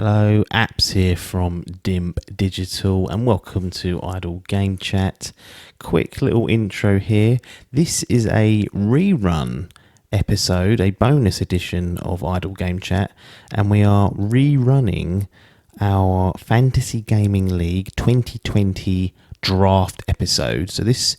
Hello, Apps here from Dimp Digital and welcome to Idle Game Chat. Quick little intro here. This is a rerun episode, a bonus edition of Idle Game Chat, and we are rerunning our Fantasy Gaming League 2020 draft episode. So this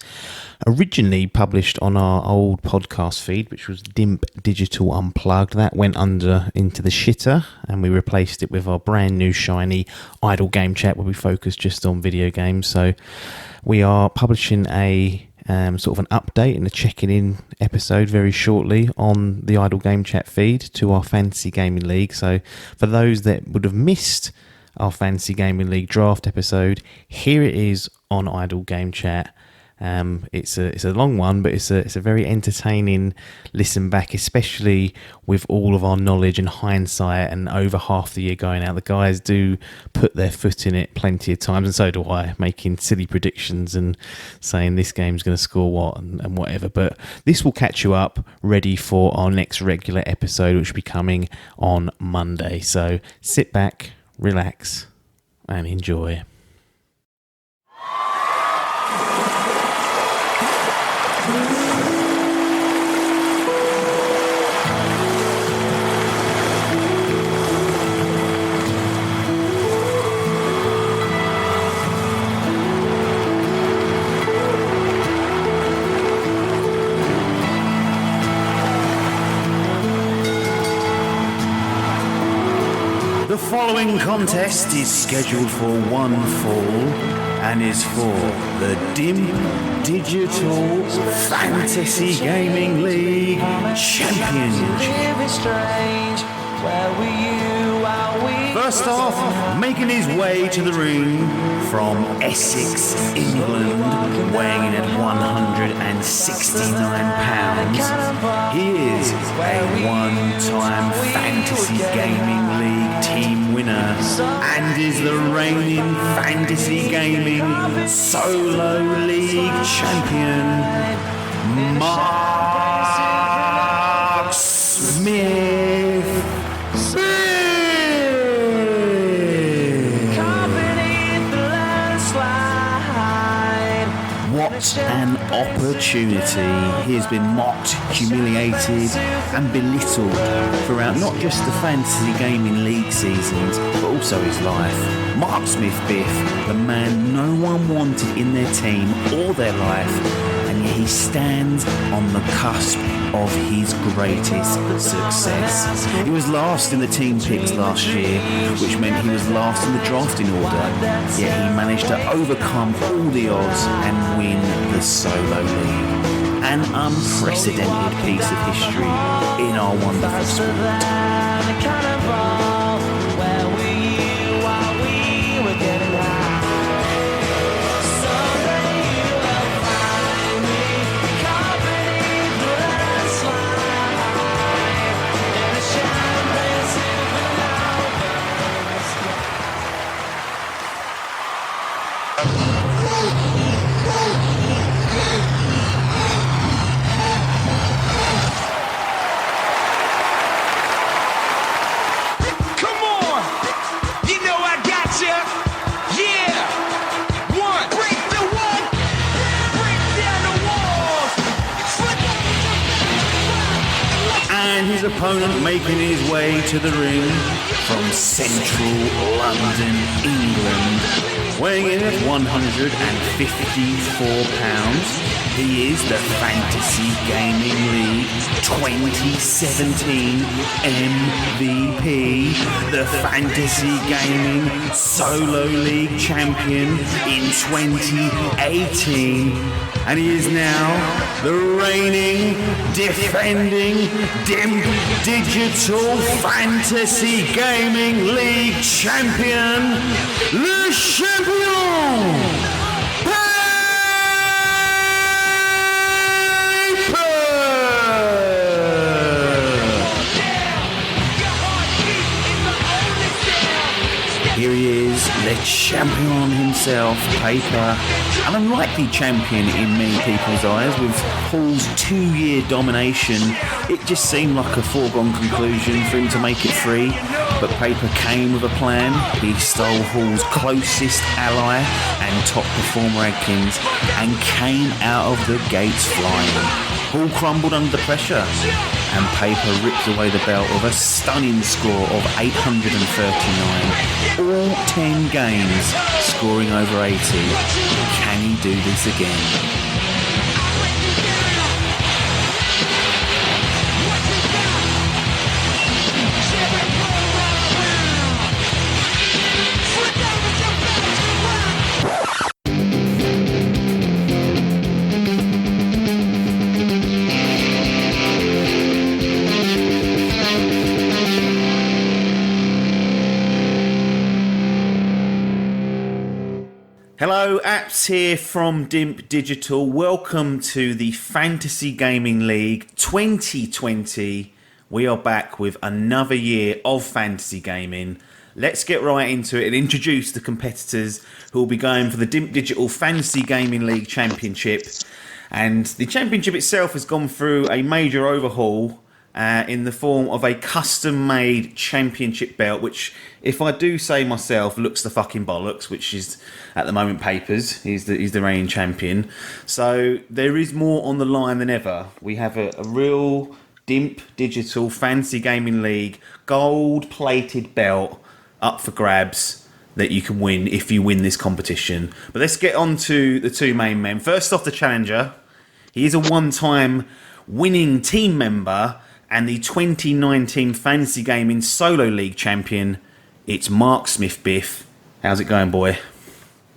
originally published on our old podcast feed, which was Dimp Digital Unplugged. That went into the shitter and we replaced it with our brand new shiny Idle Game Chat where we focus just on video games. So we are publishing a sort of an update and a checking in episode very shortly on the Idle Game Chat feed to our Fantasy Gaming League. So for those that would have missed our Fantasy Gaming League draft episode, here it is on Idle Game Chat. It's a long one, but it's a very entertaining listen back, especially with all of our knowledge and hindsight and over half the year going out. The guys do put their foot in it plenty of times, and so do I, making silly predictions and saying this game's going to score what and whatever. But this will catch you up ready for our next regular episode, which will be coming on Monday. So sit back, relax, and enjoy. The following contest is scheduled for one fall and is for the Dimp Digital Fantasy Gaming League Championship. First off, making his way to the ring from Essex, England, weighing in at 169 pounds, he is a one-time Fantasy Gaming League team winner and is the reigning Fantasy Gaming Solo League champion, Marc Smith Biff. What an opportunity. He has been mocked, humiliated and belittled throughout not just the Fantasy Gaming League seasons, but also his life. Marc Smith Biff, the man no one wanted in their team or their life, and yet he stands on the cusp of his greatest success. He was last in the team picks last year, which meant he was last in the drafting order, yet he managed to overcome all the odds and win the Solo League. An unprecedented piece of history in our wonderful sport. His opponent making his way to the ring from central London, England, weighing in at 154 pounds. He is the Fantasy Gaming League 2017 MVP, the Fantasy Gaming Solo League champion in 2018, and he is now the reigning, defending Dimp Digital Fantasy Gaming League champion, Le Champion! Here he is, Le Champion himself, Paper. An unlikely champion in many people's eyes. With Paul's 2-year domination, it just seemed like a foregone conclusion for him to make it free. But Paper came with a plan. He stole Hall's closest ally and top performer Adkins and came out of the gates flying. Hall crumbled under pressure and Paper ripped away the belt with a stunning score of 839. All 10 games scoring over 80. Can he do this again? Hello, Apps here from Dimp Digital. Welcome to the Fantasy Gaming League 2020. We are back with another year of fantasy gaming. Let's get right into it and introduce the competitors who will be going for the Dimp Digital Fantasy Gaming League Championship. And the championship itself has gone through a major overhaul in the form of a custom-made championship belt, which, if I do say myself, looks the fucking bollocks, which is, at the moment, Papers. He's the reigning champion. So there is more on the line than ever. We have a real Dimp Digital Fantasy Gaming League gold-plated belt up for grabs that you can win if you win this competition. But let's get on to the two main men. First off, the challenger. He is a one-time winning team member and the 2019 Fantasy Gaming Solo League champion. It's Marc Smith Biff. How's it going, boy?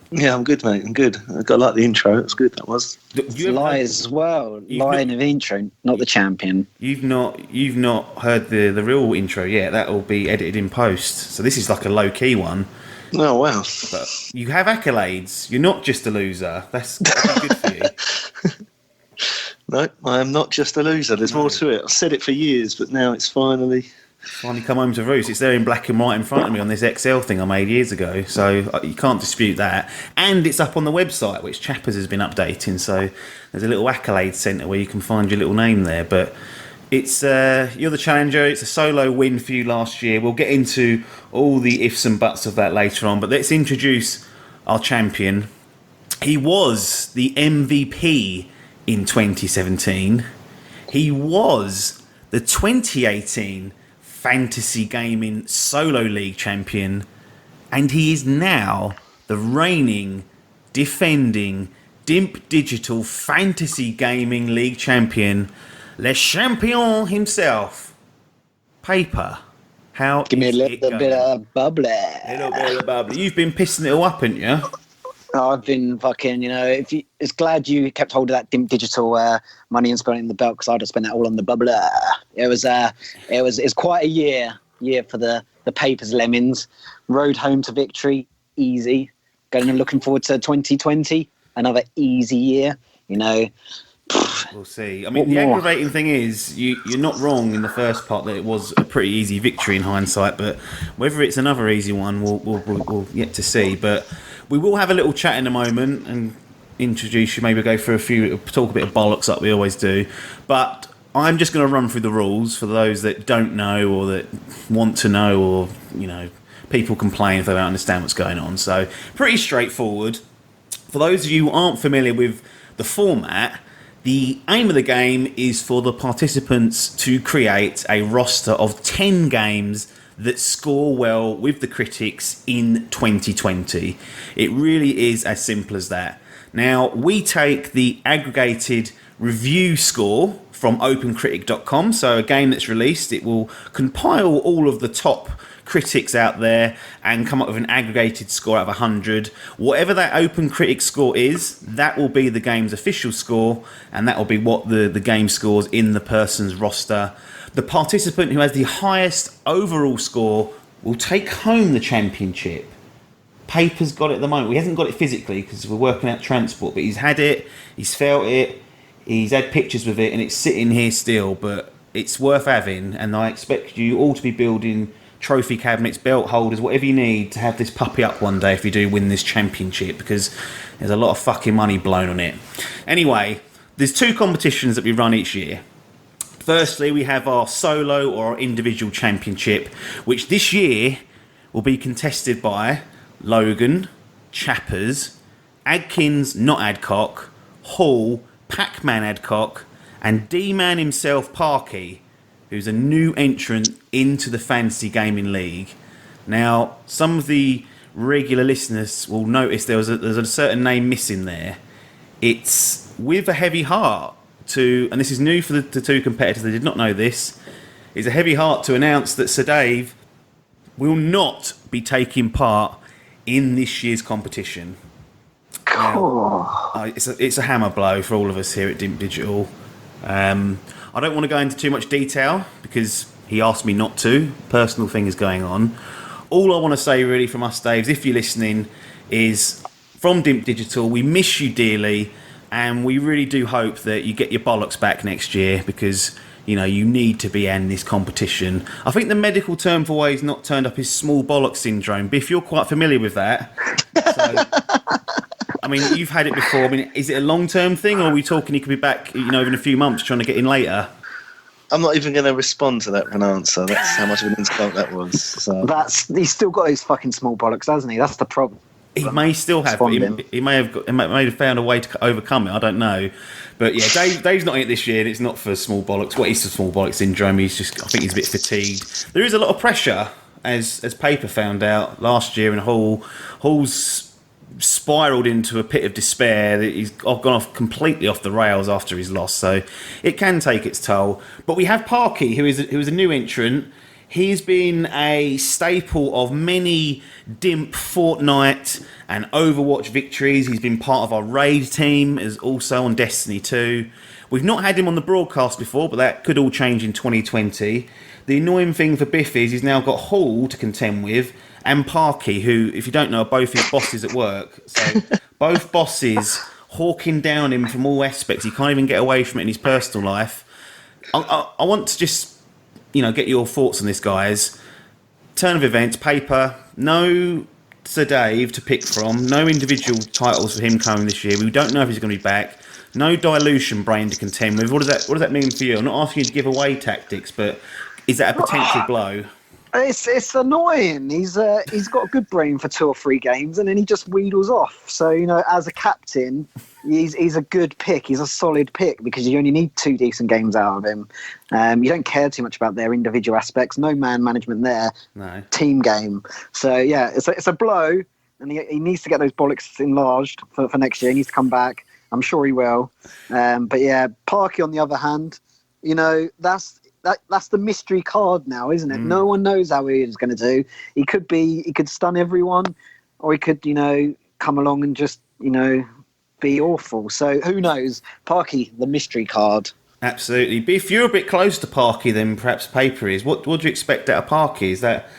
Yeah, I'm good, mate. I'm good. I got like the intro. It was good. That was. Lies as well. Lying of the intro, not the champion. You've not heard the real intro yet. That will be edited in post. So this is like a low key one. Oh wow! But you have accolades. You're not just a loser. That's good for you. No, I am not just a loser. There's more to it. I've said it for years, but now it's finally come home to roost. It's there in black and white in front of me on this Excel thing I made years ago. So you can't dispute that. And it's up on the website, which Chappers has been updating. So there's a little accolade centre where you can find your little name there. But it's you're the challenger. It's a solo win for you last year. We'll get into all the ifs and buts of that later on. But let's introduce our champion. He was the MVP in 2017. He was the 2018 Fantasy Gaming Solo League champion, and he is now the reigning, defending Dimp Digital Fantasy Gaming League champion, Le Champion himself, Paper. How Give me a little bit of bubbly. A little bit of bubbly. You've been pissing it all up, haven't you? I've been fucking, it's glad you kept hold of that Dimp Digital money and spent it in the belt, because I'd have spent that all on the bubbler. It's quite a year for the Papers Lemons. Road home to victory, easy. Going and looking forward to 2020, another easy year. We'll see. I mean, the aggravating thing is you're not wrong in the first part that it was a pretty easy victory in hindsight, but whether it's another easy one, we'll yet to see. But we will have a little chat in a moment and introduce you, maybe go through talk a bit of bollocks like we always do. But I'm just going to run through the rules for those that don't know or that want to know, or, people complain if they don't understand what's going on. So pretty straightforward. For those of you who aren't familiar with the format, the aim of the game is for the participants to create a roster of 10 games that score well with the critics in 2020. It really is as simple as that. Now, we take the aggregated review score from opencritic.com. So a game that's released, it will compile all of the top critics out there and come up with an aggregated score out of 100. Whatever that Open Critic score is, that will be the game's official score, and that will be what the game scores in the person's roster. The participant who has the highest overall score will take home the championship. Paper's got it at the moment. He hasn't got it physically because we're working out transport, but he's had it, he's felt it, he's had pictures with it, and it's sitting here still, but it's worth having, and I expect you all to be building trophy cabinets, belt holders, whatever you need to have this puppy up one day if you do win this championship, because there's a lot of fucking money blown on it. Anyway, there's 2 competitions that we run each year. Firstly, we have our solo or our individual championship, which this year will be contested by Logan, Chappers, Adkins, not Adcock, Hall, Pac-Man Adcock, and D-Man himself, Parky, who's a new entrant into the Fantasy Gaming League. Now, some of the regular listeners will notice there's a certain name missing there. It's with a heavy heart and this is new for the 2 competitors, they did not know this, it's a heavy heart to announce that Sir Dave will not be taking part in this year's competition. Cool. It's a hammer blow for all of us here at Dimp Digital. I don't want to go into too much detail because he asked me not to. Personal thing is going on. All I want to say really from us, Daves, if you're listening, is from Dimp Digital, we miss you dearly, and we really do hope that you get your bollocks back next year, because you need to be in this competition. I think the medical term for why he's not turned up is small bollock syndrome. Biff, you're quite familiar with that. So, I mean, you've had it before. I mean, is it a long-term thing, or are we talking he could be back, in a few months trying to get in later? I'm not even going to respond to that with an answer. That's how much of an insult that was. So. He's still got his fucking small bollocks, hasn't he? That's the problem. He may still have, but he may have found a way to overcome it. I don't know, but yeah, Dave's not in it this year, and it's not for small bollocks. What is the small bollocks syndrome? I think he's a bit fatigued. There is a lot of pressure, as Paper found out last year, and Hall's spiraled into a pit of despair. He's gone off completely off the rails after his loss, so it can take its toll. But we have Parky, who is a new entrant. He's been a staple of many Dimp Fortnite and Overwatch victories. He's been part of our raid team, as also on Destiny 2. We've not had him on the broadcast before, but that could all change in 2020. The annoying thing for Biff is he's now got Hall to contend with, and Parky, who, if you don't know, are both his bosses at work. So both bosses hawking down him from all aspects. He can't even get away from it in his personal life. I want to just get your thoughts on this, guys. Turn of events, Paper, no Sir Dave to pick from, no individual titles for him coming this year. We don't know if he's going to be back. No dilution brain to contend with. What does that mean for you? I'm not asking you to give away tactics, but is that a potential blow? It's annoying. He's got a good brain for 2 or 3 games, and then he just wheedles off. So as a captain, he's a good pick. He's a solid pick because you only need 2 decent games out of him. You don't care too much about their individual aspects. No man management there. No team game. So yeah, it's a blow, and he needs to get those bollocks enlarged for next year. He needs to come back. I'm sure he will. But yeah, Parky on the other hand, that's the mystery card now, isn't it? No one knows how he is going to do. He could stun everyone, or he could, come along and just, be awful. So who knows? Parky, the mystery card. Absolutely. But if you're a bit close to Parky than perhaps Paper is, what do you expect out of Parky? Is that,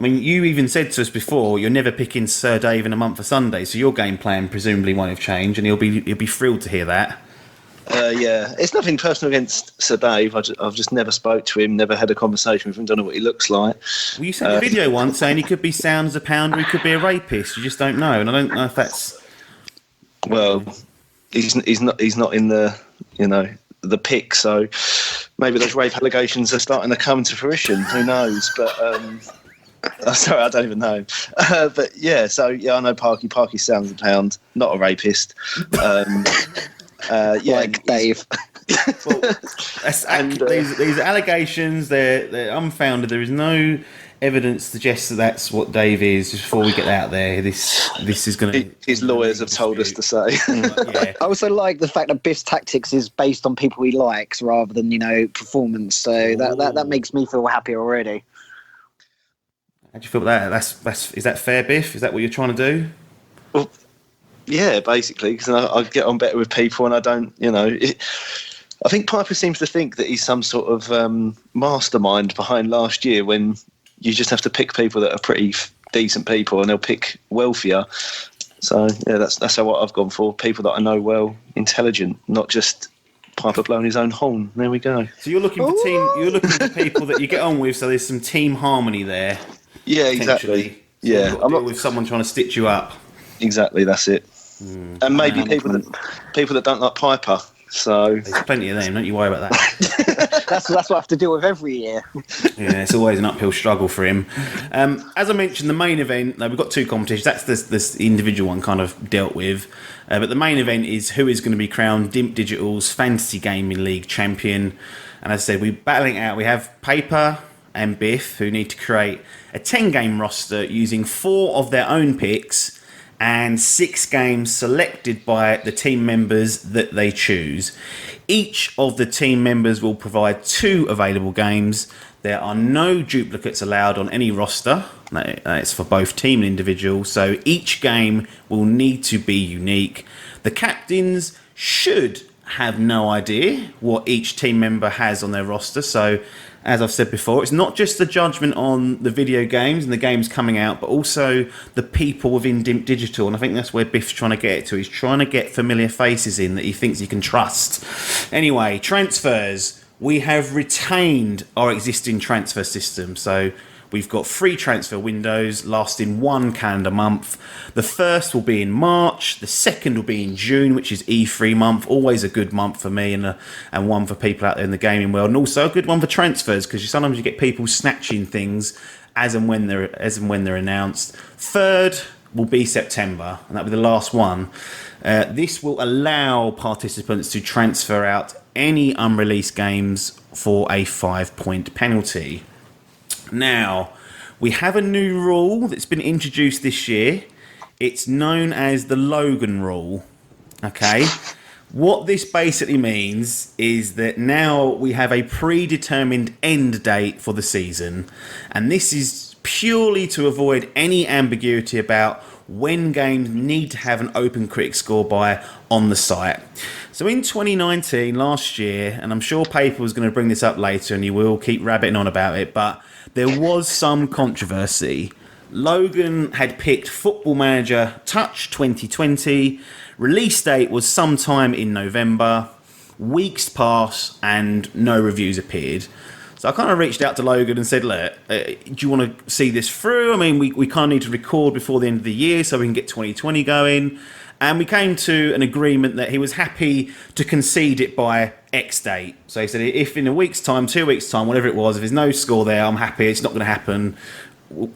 you even said to us before, you're never picking Sir Dave in a month for Sunday, so your game plan presumably won't have changed, and he'll be thrilled to hear that. Yeah, it's nothing personal against Sir Dave. I've just never spoke to him, never had a conversation with him, don't know what he looks like. Well, you sent a video once saying he could be sound as a pound or he could be a rapist. You just don't know, and I don't know if that's... Well, he's not in the, the pick, so maybe those rape allegations are starting to come to fruition. Who knows? But sorry, I don't even know. But yeah, so yeah, I know Parky. Parky sounds a pound, not a rapist. Yeah, like Dave. Well, these allegations, they're unfounded. There is no evidence suggests that that's what Dave is. Just before we get out there, this is going to... His lawyers have told us to say. Yeah. I also like the fact that Biff's tactics is based on people he likes rather than, performance. So that makes me feel happy already. How do you feel about that? Is that fair, Biff? Is that what you're trying to do? Well, yeah, basically, because I get on better with people and I don't, I think Piper seems to think that he's some sort of mastermind behind last year when you just have to pick people that are pretty decent people and they'll pick wealthier. So, yeah, that's how I've gone for. People that I know well, intelligent, not just Piper blowing his own horn. There we go. So you're looking for You're looking for people that you get on with. So there's some team harmony there. Yeah, exactly. So Yeah, you've got to deal with someone trying to stitch you up. Exactly, that's it. And maybe people that don't like Piper. So there's plenty of them. Don't you worry about that. That's what I have to deal with every year. Yeah, it's always an uphill struggle for him. As I mentioned, the main event. We've got two competitions. That's this individual one kind of dealt with. But the main event is who is going to be crowned Dimp Digital's Fantasy Gaming League champion. And as I said, we're battling it out. We have Paper and Biff, who need to create a 10-game roster using 4 of their own picks and 6 games selected by the team members that they choose. Each of the team members will provide 2 available games. There are no duplicates allowed on any roster. It's for both team and individual, so each game will need to be unique. The captains should have no idea what each team member has on their roster, so as I've said before, it's not just the judgment on the video games and the games coming out, but also the people within Dimp Digital. And I think that's where Biff's trying to get to. He's trying to get familiar faces in that he thinks he can trust. Anyway, transfers. We have retained our existing transfer system. So we've got 3 transfer windows lasting 1 calendar month. The first will be in March. The second will be in June, which is E3 month. Always a good month for me and one for people out there in the gaming world. And also a good one for transfers because sometimes you get people snatching things as and when they're announced. Third will be September, and that'll be the last one. This will allow participants to transfer out any unreleased games for a 5-point penalty. Now, we have a new rule that's been introduced this year. It's known as the Logan rule. Okay? What this basically means is that now we have a predetermined end date for the season, and this is purely to avoid any ambiguity about when games need to have an open critic score by on the site. So in 2019, last year, and I'm sure Paper was going to bring this up later and he will keep rabbiting on about it, but there was some controversy. Logan had picked Football Manager Touch 2020. Release date was sometime in November. Weeks passed and no reviews appeared. So I kind of reached out to Logan and said, look, do you want to see this through? I mean, we kind of need to record before the end of the year so we can get 2020 going. And we came to an agreement that he was happy to concede it by X date. So he said, if in a week's time, 2 weeks' time, whatever it was, if there's no score there, I'm happy. It's not going to happen.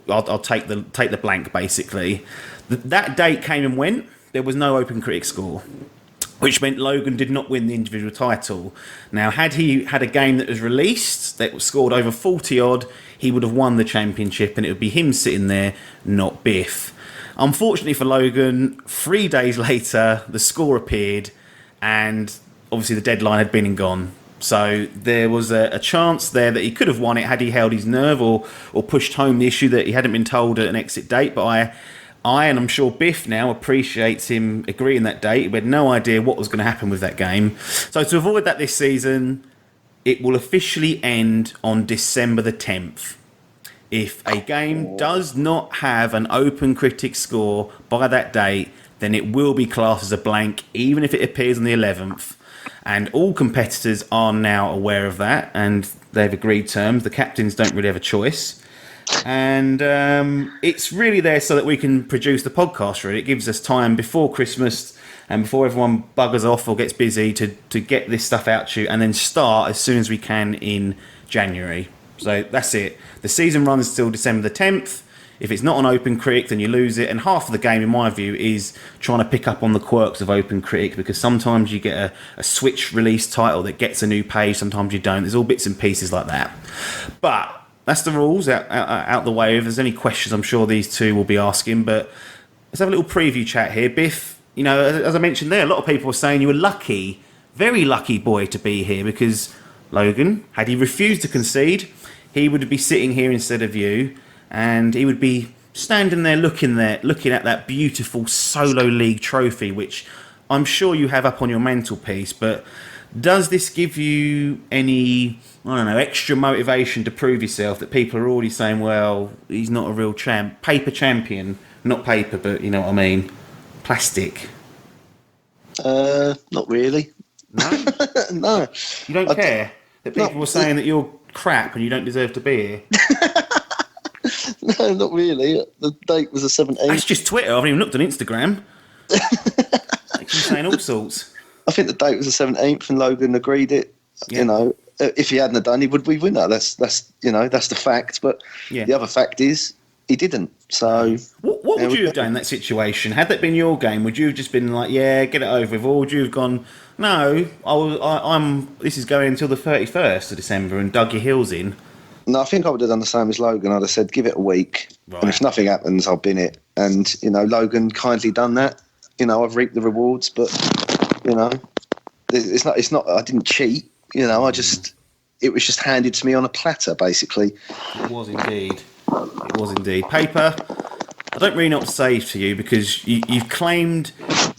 I'll take the blank, basically. That date came and went. There was no open critic score, which meant Logan did not win the individual title. Now, had he had a game that was released that was scored over 40-odd, he would have won the championship, and it would be him sitting there, not Biff. Unfortunately for Logan, 3 days later, the score appeared, and obviously the deadline had been and gone. So there was a chance there that he could have won it had he held his nerve or pushed home the issue that he hadn't been told at an exit date. But I and I'm sure Biff now appreciates him agreeing that date. We had no idea what was going to happen with that game. So to avoid that this season, it will officially end on December the 10th. If a game does not have an open critic score by that date, then it will be classed as a blank, even if it appears on the 11th. And all competitors are now aware of that, and they've agreed terms. The captains don't really have a choice. And it's really there so that we can produce the podcast, really. It gives us time before Christmas and before everyone buggers off or gets busy to get this stuff out to you and then start as soon as we can in January. So that's it. The season runs till December the 10th. If it's not on Open Critic, then you lose it. And half of the game, in my view, is trying to pick up on the quirks of Open Critic, because sometimes you get a Switch release title that gets a new page, sometimes you don't. There's all bits and pieces like that. But that's the rules out the way. If there's any questions, I'm sure these two will be asking. But let's have a little preview chat here. Biff, you know, as I mentioned there, a lot of people were saying you were lucky, very lucky boy to be here, because Logan, had he refused to concede, he would be sitting here instead of you, and he would be standing there looking at that beautiful Solo League trophy, which I'm sure you have up on your mantelpiece. But does this give you any, I don't know, extra motivation to prove yourself, that people are already saying, well, he's not a real paper champion, not paper, but you know what I mean, plastic? Not really. No? No. You don't care that people were saying that you're crap and you don't deserve to be here? No, not really. The date was the 17th. That's just Twitter. I haven't even looked on Instagram. They keep saying all sorts. I think the date was the 17th, and Logan agreed it. Yeah. You know, if he hadn't done, he would be winner. That's the fact. But the other fact is he didn't. So what would you have done in that situation? Had that been your game, would you have just been like, yeah, get it over with, or would you have gone, no, I'm this is going until the 31st of December, and dug your heels in? No, I think I would have done the same as Logan. I'd have said, give it a week, and if nothing happens, I'll bin it. And Logan kindly done that. I've reaped the rewards, but it's not. I didn't cheat. It was just handed to me on a platter, basically. It was indeed. Paper, I don't really know what to say to you, because you've claimed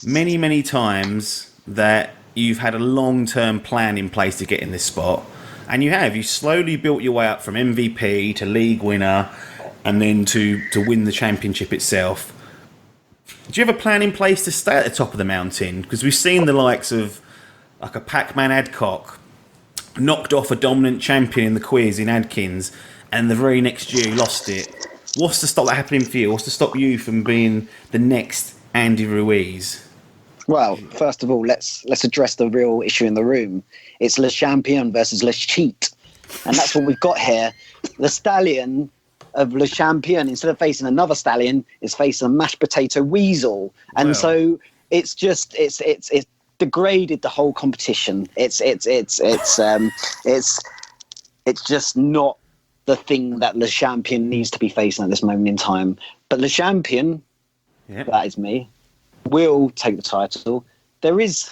many, many times that you've had a long-term plan in place to get in this spot. And you have. You slowly built your way up from MVP to league winner and then to win the championship itself. Do you have a plan in place to stay at the top of the mountain? Because we've seen the likes of like a Pac-Man Adcock knocked off a dominant champion in the quiz in Adkins, and the very next year he lost it. What's to stop that happening for you? What's to stop you from being the next Andy Ruiz? Well, first of all, let's address the real issue in the room. It's Le Champion versus Le Cheat. And that's what we've got here. The stallion of Le Champion, instead of facing another stallion, is facing a mashed potato weasel. And so it's degraded the whole competition. It's just not the thing that Le Champion needs to be facing at this moment in time. But Le Champion, that is me, will take the title. There is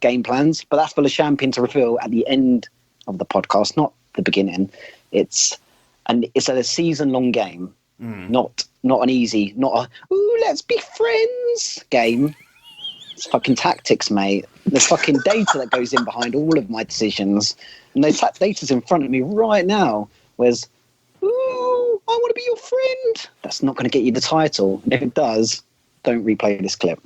game plans, but that's for Le Champion to reveal at the end of the podcast, not the beginning. It's a season-long game, not an easy, not a let's be friends game. It's fucking tactics, mate. There's fucking data that goes in behind all of my decisions, and that data's in front of me right now. Whereas, I want to be your friend. That's not going to get you the title. And if it does, don't replay this clip.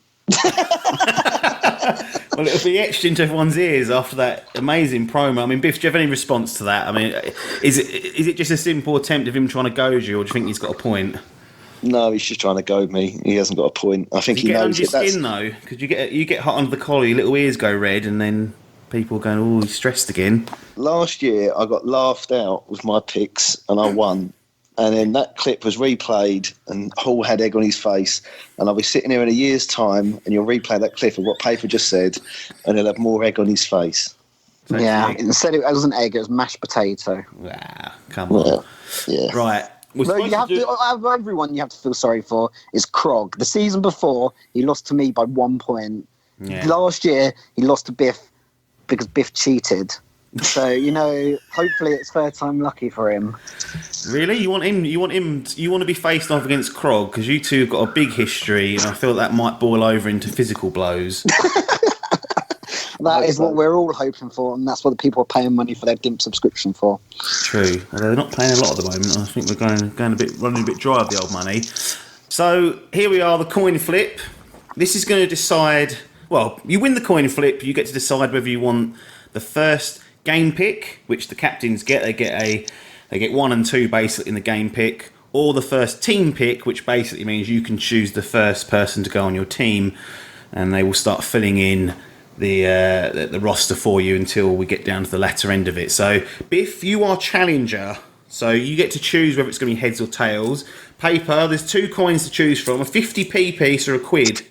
Well, it'll be etched into everyone's ears after that amazing promo. I mean, Biff, do you have any response to that? I mean, is it just a simple attempt of him trying to goad you, or do you think he's got a point? No, he's just trying to goad me. He hasn't got a point. I think he knows it. Under your skin, though, because you get hot under the collar, your little ears go red, and then people going, "Oh, he's stressed again." Last year, I got laughed out with my picks, and I won. And then that clip was replayed, and Hall had egg on his face. And I'll be sitting here in a year's time, and you'll replay that clip of what Paper just said, and he'll have more egg on his face. So instead it wasn't egg, it was mashed potato. Wow, come on. Yeah. Right. Everyone you have to feel sorry for is Krog. The season before, he lost to me by 1 point. Yeah. Last year, he lost to Biff because Biff cheated. So, hopefully it's third time lucky for him. Really? You want to be faced off against Krog, because you two have got a big history, and I feel that might boil over into physical blows. That is what we're all hoping for, and that's what the people are paying money for their Dimp subscription for. True. Although they're not paying a lot at the moment. I think we're running a bit dry of the old money. So here we are, the coin flip. This is going to decide. Well, you win the coin flip. You get to decide whether you want the first game pick, which the captains get. They get 1 and 2 basically in the game pick, or the first team pick, which basically means you can choose the first person to go on your team, and they will start filling in the roster for you until we get down to the latter end of it. So, Biff, you are challenger, so you get to choose whether it's going to be heads or tails. Paper, there's 2 coins to choose from, a 50p piece or a quid.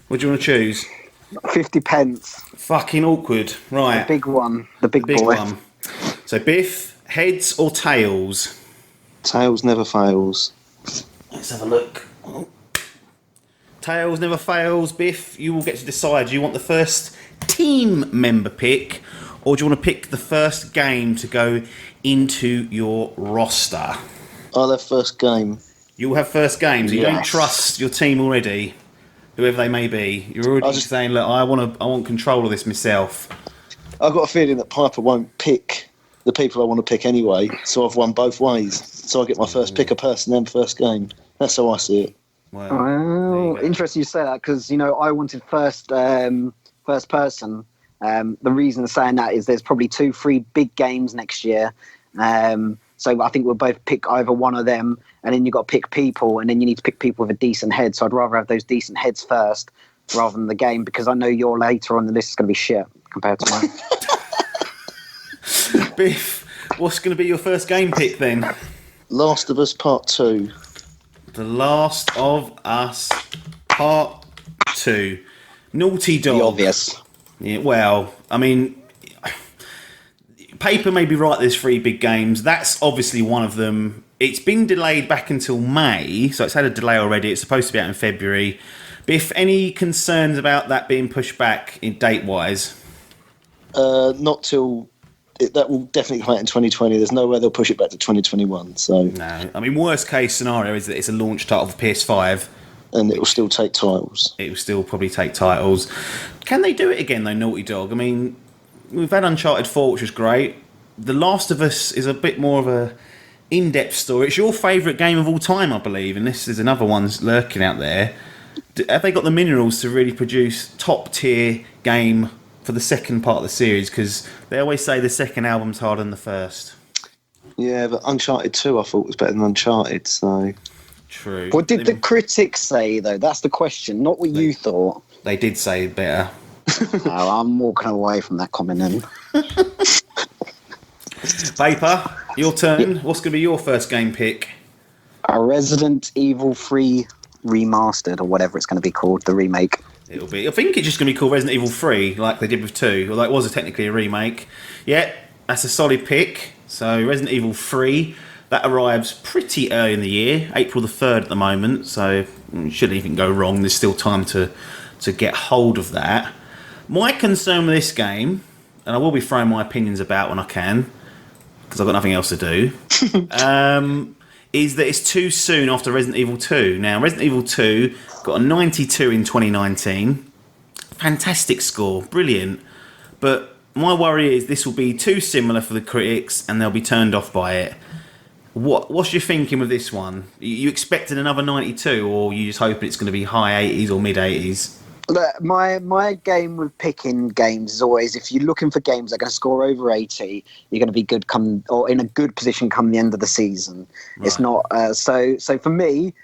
What do you want to choose? 50 pence. Fucking awkward. Right. The big one. The big boy. One. So, Biff, heads or tails? Tails never fails. Let's have a look. Tails never fails. Biff, you will get to decide. Do you want the first team member pick, or do you want to pick the first game to go into your roster? I'll have first game. You'll have first game, so you don't trust your team already, whoever they may be. You're already saying, look, I want control of this myself. I've got a feeling that Piper won't pick the people I want to pick anyway, so I've won both ways. So I get my first pick a person, then first game. That's how I see it. Well, interesting you say that, because I wanted first person, The reason I'm saying that is there's probably 2-3 big games next year. So I think we'll both pick either one of them, and then you've got to pick people, and then you need to pick people with a decent head. So I'd rather have those decent heads first rather than the game, because I know your later on the list is going to be shit compared to mine. Biff, what's going to be your first game pick then? Last of Us Part 2. The Last of Us Part 2. Naughty Dog. The obvious. Yeah, well, I mean, paper may be right, there's 3 big games. That's obviously one of them. It's been delayed back until May, so it's had a delay already. It's supposed to be out in February. Biff, any concerns about that being pushed back in date-wise? Not till... that will definitely come out in 2020. There's no way they'll push it back to 2021. So No. I mean, worst case scenario is that it's a launch title for PS5. And it will still take titles. It will still probably take titles. Can they do it again, though, Naughty Dog? I mean, we've had Uncharted 4, which was great. The Last of Us is a bit more of a in-depth story. It's your favourite game of all time, I believe, and this is another one lurking out there. Have they got the minerals to really produce top-tier game for the second part of the series? Because they always say the second album's harder than the first. Yeah, but Uncharted 2 I thought was better than Uncharted, so... True. What did the critics say, though? That's the question, not what you thought. They did say better. No, I'm walking away from that comment then. Vapor, your turn. What's going to be your first game pick? A Resident Evil 3 remastered, or whatever it's going to be called, the remake. It'll be. I think it's just going to be called Resident Evil 3, like they did with 2, although it was technically a remake. Yeah, that's a solid pick. So Resident Evil 3, that arrives pretty early in the year, April the 3rd at the moment, so it shouldn't even go wrong. There's still time to get hold of that. My concern with this game, and I will be throwing my opinions about when I can, because I've got nothing else to do, is that it's too soon after Resident Evil 2. Now, Resident Evil 2 got a 92 in 2019. Fantastic score, brilliant. But my worry is this will be too similar for the critics and they'll be turned off by it. What's your thinking with this one? You expecting another 92, or you just hoping it's going to be high 80s or mid 80s? Look, my game with picking games is always, if you're looking for games that are going to score over 80, you're going to be good or in a good position come the end of the season. Right. It's not so for me,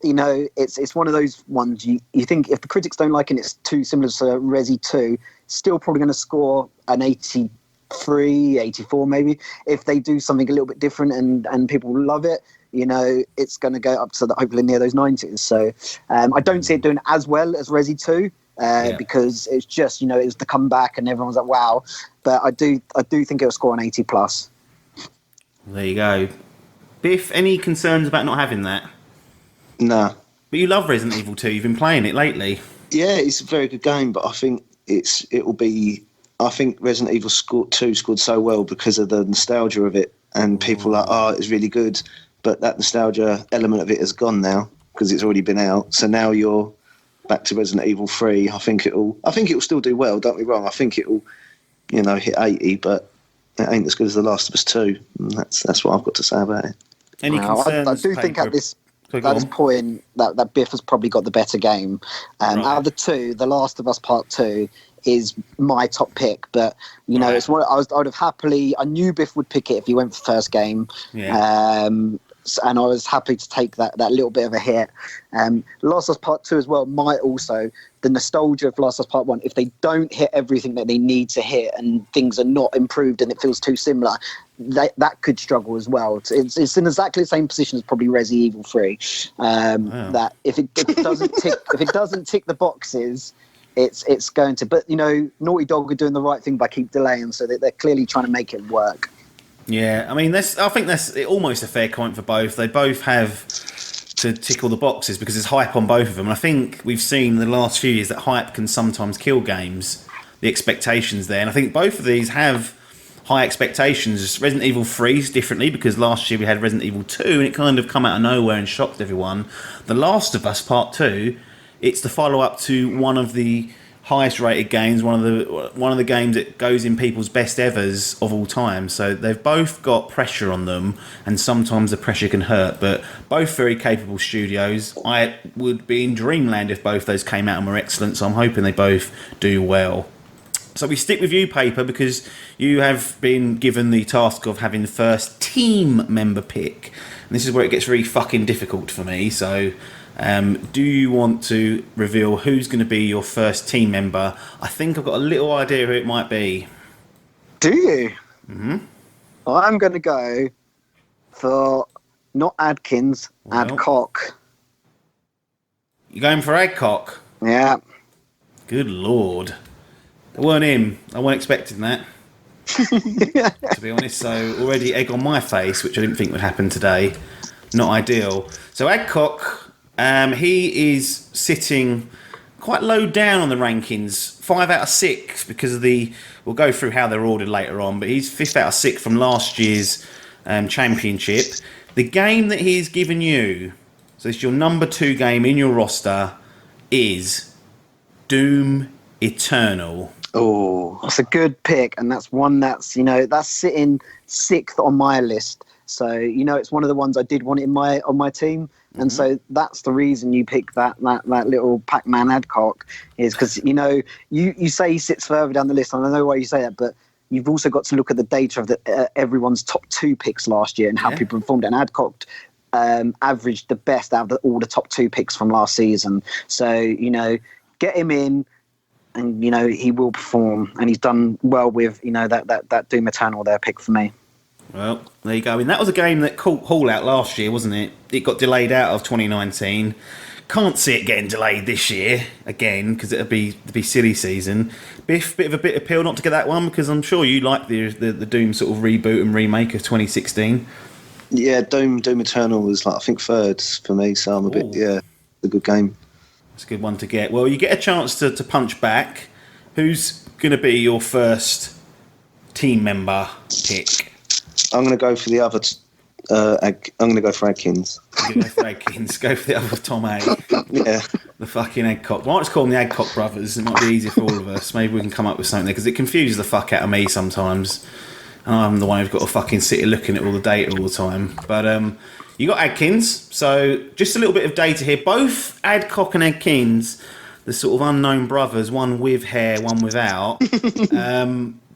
you know, it's one of those ones you think if the critics don't like it, it's too similar to Resi 2, still probably going to score an 83, 84 maybe. If they do something a little bit different and people love it, you know, it's going to go up to hopefully near those 90s. So I don't see it doing as well as Resi 2 because it's just, you know, it's the comeback and everyone's like, wow. But I do think it'll score an 80 plus. There you go. Biff, any concerns about not having that? Nah. But you love Resident Evil 2. You've been playing it lately. Yeah, it's a very good game, but I think I think Resident Evil 2 scored so well because of the nostalgia of it, and people are like, oh, it's really good. But that nostalgia element of it has gone now because it's already been out. So now you're back to Resident Evil 3. I think it'll still do well. Don't be wrong. I think it'll, you know, hit 80, but it ain't as good as The Last of Us 2. And that's what I've got to say about it. Any concerns? I do think at this point that Biff has probably got the better game. Right. Out of the two, The Last of Us Part 2 is my top pick, but you know, it's one I would have happily. I knew Biff would pick it if he went for first game. Yeah. And I was happy to take that little bit of a hit. Last of Us Part 2 as well might also, the nostalgia of Last of Us Part 1, if they don't hit everything that they need to hit and things are not improved and it feels too similar, that could struggle as well. It's in exactly the same position as probably Resi Evil 3. That if it doesn't tick the boxes, it's going to. But you know, Naughty Dog are doing the right thing by keep delaying, so that they're clearly trying to make it work. Yeah, I mean, I think that's almost a fair comment for both. They both have to tick all the boxes because there's hype on both of them. And I think we've seen in the last few years that hype can sometimes kill games, the expectations there. And I think both of these have high expectations. Resident Evil 3 is differently because last year we had Resident Evil 2 and it kind of come out of nowhere and shocked everyone. The Last of Us Part 2, it's the follow-up to one of the highest rated games, one of the games that goes in people's best evers of all time. So they've both got pressure on them, and sometimes the pressure can hurt, but both very capable studios. I would be in dreamland if both those came out and were excellent, so I'm hoping they both do well. So we stick with you, Paper, because you have been given the task of having the first team member pick. And this is where it gets really fucking difficult for me. So do you want to reveal who's going to be your first team member? I think I've got a little idea who it might be. Do you? Mm-hmm. Well, I'm going to go for not Adkins, Adcock. You're going for Adcock? Yeah. Good Lord. It weren't him. I wasn't expecting that. To be honest, so already egg on my face, which I didn't think would happen today. Not ideal. So Adcock, he is sitting quite low down on the rankings, 5 out of 6 because of we'll go through how they're ordered later on, but he's 5th out of 6 from last year's championship. The game that he's given you, so it's your number 2 game in your roster, is Doom Eternal. Oh, that's a good pick, and that's one that's that's sitting 6th on my list. So it's one of the ones I did want on my team, and so that's the reason you pick that little Pac-Man Adcock is because you say he sits further down the list, and I know why you say that, but you've also got to look at the data of everyone's top 2 picks last year and how people performed. And Adcock averaged the best out of all the top 2 picks from last season. So get him in. And he will perform, and he's done well with that Doom Eternal there pick for me. Well, there you go. I mean, that was a game that caught Hall out last year, wasn't it? It got delayed out of 2019. Can't see it getting delayed this year again because it'll be silly season. Biff, bit of a bitter pill not to get that one because I'm sure you like the Doom sort of reboot and remake of 2016. Yeah, Doom Eternal was I think 3rd for me, so I'm a good game. It's a good one to get. Well, you get a chance to punch back. Who's going to be your first team member pick? I'm going to go for the other. I'm going to go for Adkins. You're going to go for Adkins. Go for the other Tom A. Yeah. The fucking Adcock. Why not just call them the Adcock brothers? It might be easier for all of us. Maybe we can come up with something there because it confuses the fuck out of me sometimes. And I'm the one who's got to fucking sit here looking at all the data all the time. But you got Adkins, so just a little bit of data here. Both Adcock and Adkins, the sort of unknown brothers, one with hair, one without.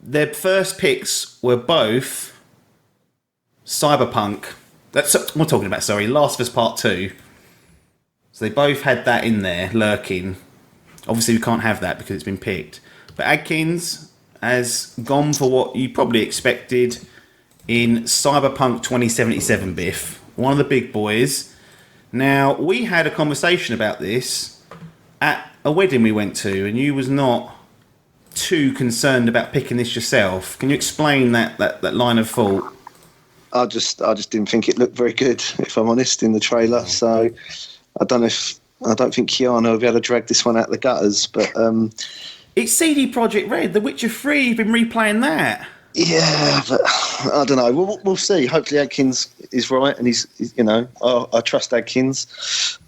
Their first picks were both Cyberpunk. That's what I'm talking about. Sorry, Last of Us Part 2. So they both had that in there lurking. Obviously, we can't have that because it's been picked. But Adkins has gone for what you probably expected in Cyberpunk 2077, Biff. One of the big boys. Now, we had a conversation about this at a wedding we went to, and you was not too concerned about picking this yourself. Can you explain that line of thought? I just didn't think it looked very good, if I'm honest, in the trailer. So I don't think Keanu will be able to drag this one out the gutters. But it's CD Projekt Red, The Witcher 3. You've been replaying that. Yeah, but I don't know. We'll see. Hopefully Adkins is right, and he's I trust Adkins.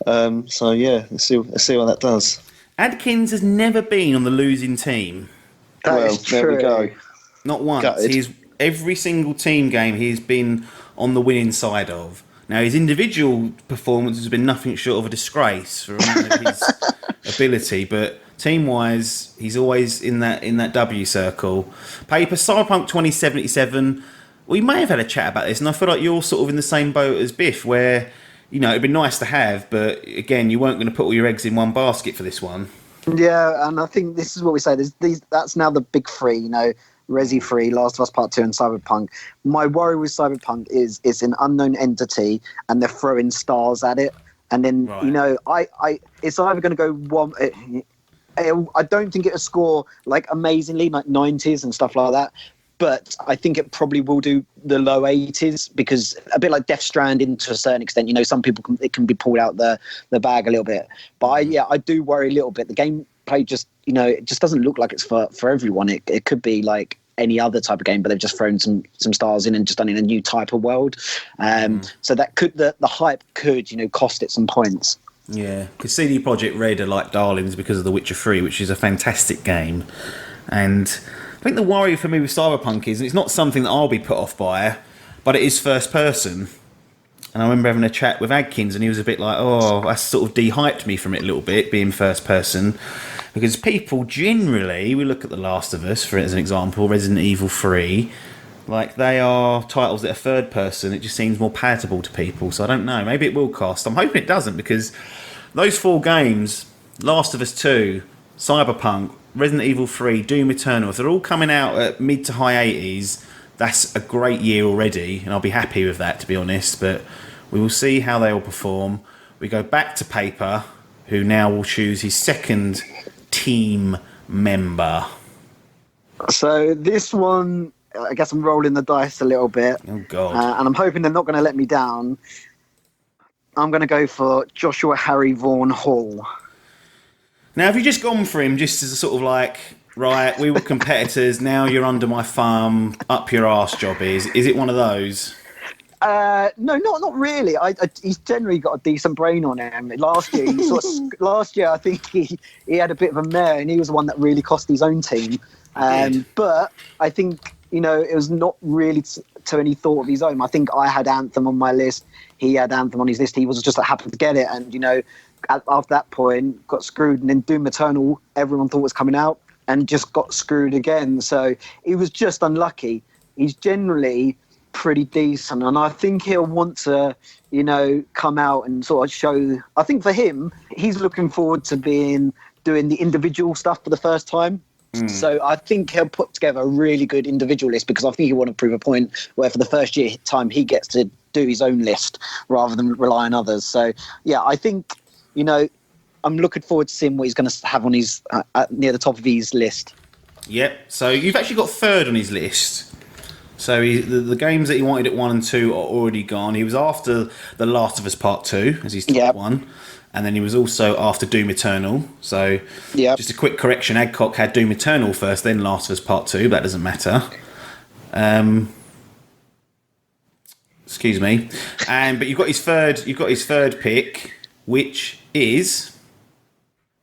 So yeah, let's see what that does. Adkins has never been on the losing team. There we go. Not once. Gutted. Every single team game he's been on the winning side of. Now his individual performance has been nothing short of a disgrace for amount of his ability, but team-wise, he's always in that W circle. Paper, Cyberpunk 2077. We may have had a chat about this, and I feel like you're sort of in the same boat as Biff, where it'd be nice to have, but again, you weren't going to put all your eggs in one basket for this one. Yeah, and I think this is what we say. That's now the big 3. Resi 3, Last of Us Part 2, and Cyberpunk. My worry with Cyberpunk is it's an unknown entity, and they're throwing stars at it, and then right. It's either going to go one. I don't think it'll score amazingly, like 90s and stuff like that. But I think it probably will do the low 80s because a bit like Death Stranding to a certain extent. Some people it can be pulled out the bag a little bit. But I do worry a little bit. The gameplay just it just doesn't look like it's for everyone. It could be like any other type of game, but they've just thrown some stars in and just done it in a new type of world. So that could the hype could cost it some points. Yeah, because CD Projekt Red are like darlings because of The Witcher 3, which is a fantastic game. And I think the worry for me with Cyberpunk is it's not something that I'll be put off by, but it is first person. And I remember having a chat with Adkins, and he was a bit like, that's sort of de-hyped me from it a little bit, being first person. Because people generally, we look at The Last of Us, for as an example, Resident Evil 3, like they are titles that are third person. It just seems more palatable to people. So I don't know. Maybe it will cost. I'm hoping it doesn't, because those 4 games, Last of Us 2, Cyberpunk, Resident Evil 3, Doom Eternal, if they're all coming out at mid to high 80s, that's a great year already, and I'll be happy with that, to be honest. But we will see how they all perform. We go back to Paper, who now will choose his second team member. So this one, I guess I'm rolling the dice a little bit. Oh, God. And I'm hoping they're not going to let me down. I'm going to go for Joshua Harry Vaughan Hall. Now, have you just gone for him just as a sort of like, right, we were competitors, now you're under my thumb, up your arse job is? Is it one of those? No, not really. He's generally got a decent brain on him. Last year, I think he had a bit of a mare, and he was the one that really cost his own team. But I think, it was not really to any thought of his own. I think I had Anthem on my list. He had Anthem on his list. He was just happy to get it, and after that point, got screwed. And then Doom Eternal, everyone thought was coming out, and just got screwed again. So he was just unlucky. He's generally pretty decent, and I think he'll want to come out and sort of show. I think for him, he's looking forward to doing the individual stuff for the first time. So I think he'll put together a really good individual list, because I think he'll want to prove a point where for the first time he gets to do his own list rather than rely on others. So yeah, I think I'm looking forward to seeing what he's going to have on his near the top of his list. Yep. So you've actually got third on his list. So the games that he wanted at 1 and 2 are already gone. He was after The Last of Us Part 2 as his top one. And then he was also after Doom Eternal. So just a quick correction, Adcock had Doom Eternal first, then Last of Us Part 2. But that doesn't matter. Excuse me. But you've got his third pick, which is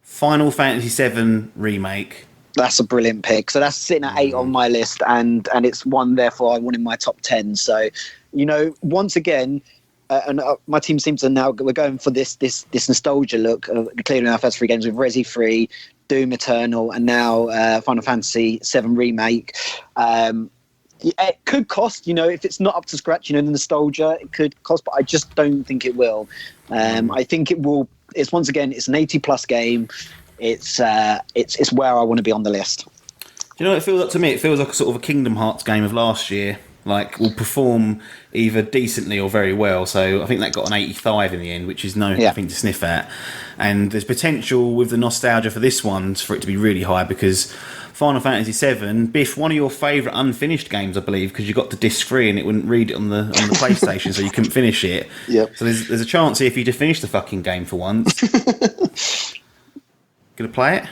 Final Fantasy VII Remake. That's a brilliant pick. So that's sitting at 8 on my list, and it's one, therefore, I want in my top 10. So, once again, my team seems to now, we're going for this nostalgia look, clearing our first 3 games with Resi 3, Doom Eternal, and now Final Fantasy VII Remake. It could cost, if it's not up to scratch, the nostalgia, it could cost, but I just don't think it will. I think it will. It's once again, it's an 80+ game. It's where I want to be on the list. Do you know what it feels like to me? It feels like a sort of a Kingdom Hearts game of last year. Like, will perform either decently or very well. So I think that got an 85 in the end, which is nothing to sniff at. And there's potential with the nostalgia for this one for it to be really high, because Final Fantasy VII, Biff, one of your favourite unfinished games, I believe, because you got the disc 3 and it wouldn't read it on the PlayStation, so you couldn't finish it. Yep. So there's a chance here for you to finish the fucking game for once. Gonna play it?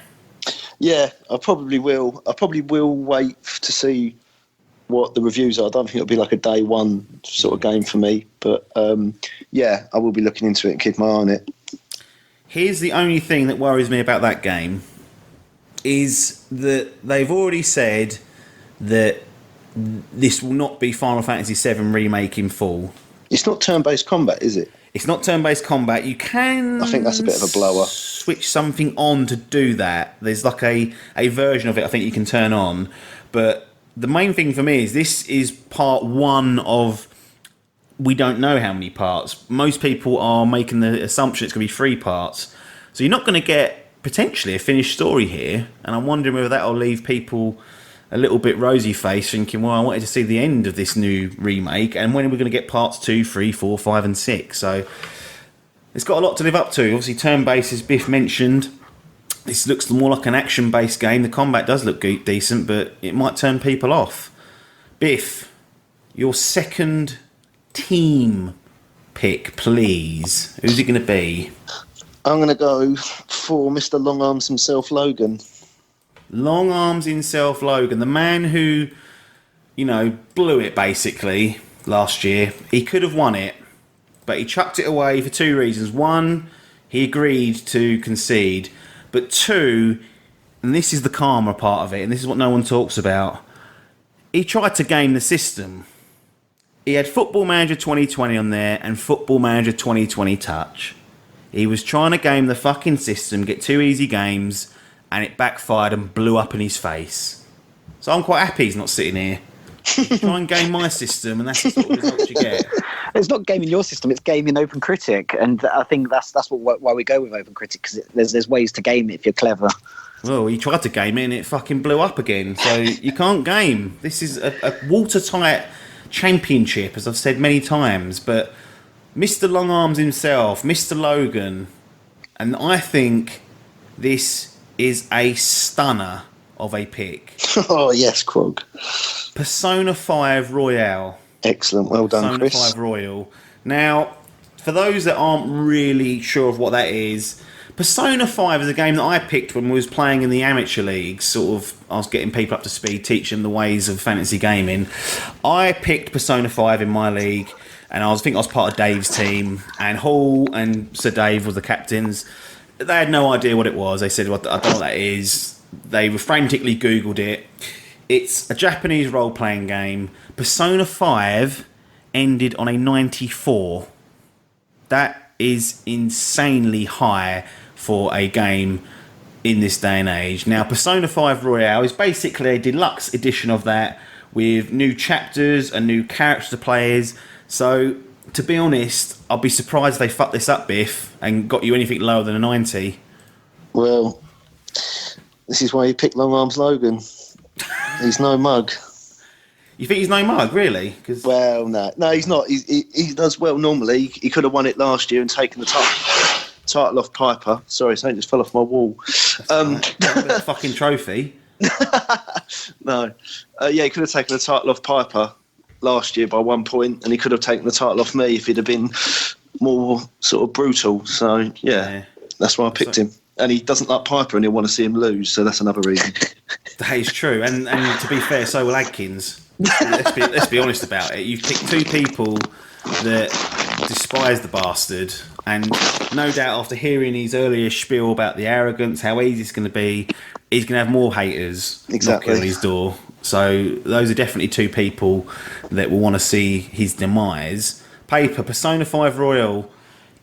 Yeah, I probably will. I probably will wait to see what the reviews are. I don't think it'll be like a day one sort of game for me, but yeah, I will be looking into it and keep my eye on it. Here's the only thing that worries me about that game, is that they've already said that this will not be Final Fantasy VII Remake in full. It's not turn-based combat, is it? It's not turn-based combat. You can... I think that's a bit of a blower. Switch something on to do that. There's like a version of it I think you can turn on. But the main thing for me is this is part 1 of... We don't know how many parts. Most people are making the assumption it's going to be 3 parts. So you're not going to get, potentially, a finished story here. And I'm wondering whether that'll leave people a little bit rosy-faced, thinking, well, I wanted to see the end of this new remake, and when are we going to get parts 2, 3, 4, 5 and 6? So it's got a lot to live up to. Obviously, turn-based, as Biff mentioned. This looks more like an action-based game. The combat does look decent, but it might turn people off. Biff, your second team pick, please. Who's it going to be? I'm going to go for Mr. Long Arms himself, Logan. Long Arms himself, Logan. The man who, blew it, basically, last year. He could have won it, but he chucked it away for 2 reasons. 1, he agreed to concede. But 2, and this is the karma part of it, and this is what no one talks about, he tried to game the system. He had Football Manager 2020 on there and Football Manager 2020 Touch. He was trying to game the fucking system, get 2 easy games, and it backfired and blew up in his face. So I'm quite happy he's not sitting here. You try and game my system, and that's the sort of results you get. It's not gaming your system; it's gaming OpenCritic, and I think that's why we go with OpenCritic, because there's ways to game it if you're clever. Well, he tried to game it and it fucking blew up again. So you can't game. This is a watertight championship, as I've said many times. But Mr. Long Arms himself, Mr. Logan, and I think this is a stunner of a pick. Oh, yes, Krog. Persona 5 Royale. Excellent. Well done, Chris. Persona 5 Royal. Now, for those that aren't really sure of what that is, Persona 5 is a game that I picked when we was playing in the amateur leagues. Sort of, I was getting people up to speed, teaching them the ways of fantasy gaming. I picked Persona 5 in my league, and I think I was part of Dave's team, and Hall and Sir Dave was the captains. They had no idea what it was. They said, well, I don't know what that is. They were frantically Googled it. It's a Japanese role-playing game. Persona 5 ended on a 94. That is insanely high for a game in this day and age. Now, Persona 5 Royale is basically a deluxe edition of that with new chapters and new characters to play as. So, to be honest, I'll be surprised if they fucked this up, Biff, and got you anything lower than a 90. Well, this is why you picked Long Arms Logan. He's no mug. You think he's no mug, really? Well, no, he's not. He does well normally. He could have won it last year and taken the title off Piper. Sorry, something just fell off my wall. That fucking trophy. No. Yeah, he could have taken the title off Piper last year by 1 point, and he could have taken the title off me if he'd have been more sort of brutal. So, yeah. That's why I picked him. And he doesn't like Piper and he'll want to see him lose, so that's another reason. That is true. And to be fair, so will Adkins. Let's be honest about it. You've picked two people that despise the bastard, and no doubt after hearing his earlier spiel about the arrogance, how easy it's going to be, he's going to have more haters knocking on his door. So those are definitely two people that will want to see his demise. Paper, Persona 5 Royal,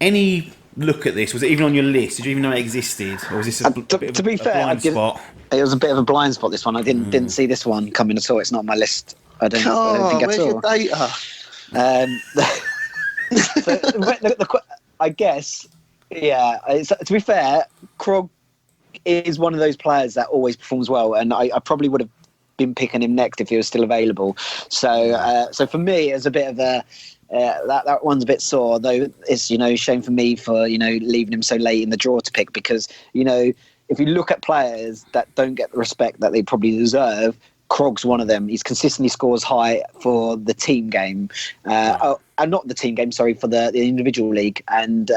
any look at this? Was it even on your list? Did you even know it existed? Or was this a bit of a blind spot? It was a bit of a blind spot, this one. I didn't see this one coming at all. It's not on my list. I don't think at all. Where's your data? I guess, yeah. To be fair, Krog is one of those players that always performs well, and I probably would have been picking him next if he was still available. So for me, it's a bit of a that one's a bit sore, though. It's shame for me for leaving him so late in the draw to pick, because if you look at players that don't get the respect that they probably deserve, Krog's one of them. He's consistently scores high for the team game, not the team game, sorry, for the individual league, and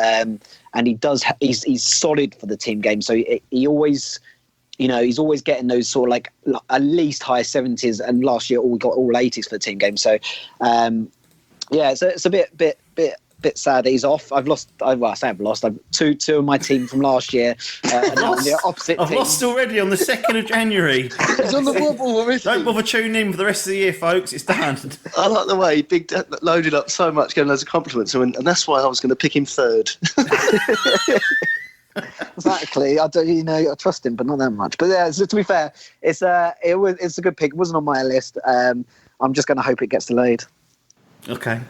he does. He's solid for the team game. So he always, he's always getting those sort of like at least high 70s, and last year we got all 80s for the team game. So yeah, it's a bit sad that he's off. I've lost. I say I've lost. I've two of my team from last year. And on the opposite I've team. lost already on the 2nd of January. He's on the wobble already. Don't bother tuning in for the rest of the year, folks. It's done. I like the way he loaded up so much, getting loads of compliments, and that's why I was going to pick him third. Exactly. I don't, I trust him, but not that much. But yeah, so to be fair, it's a good pick. It wasn't on my list. I'm just going to hope it gets delayed. Okay.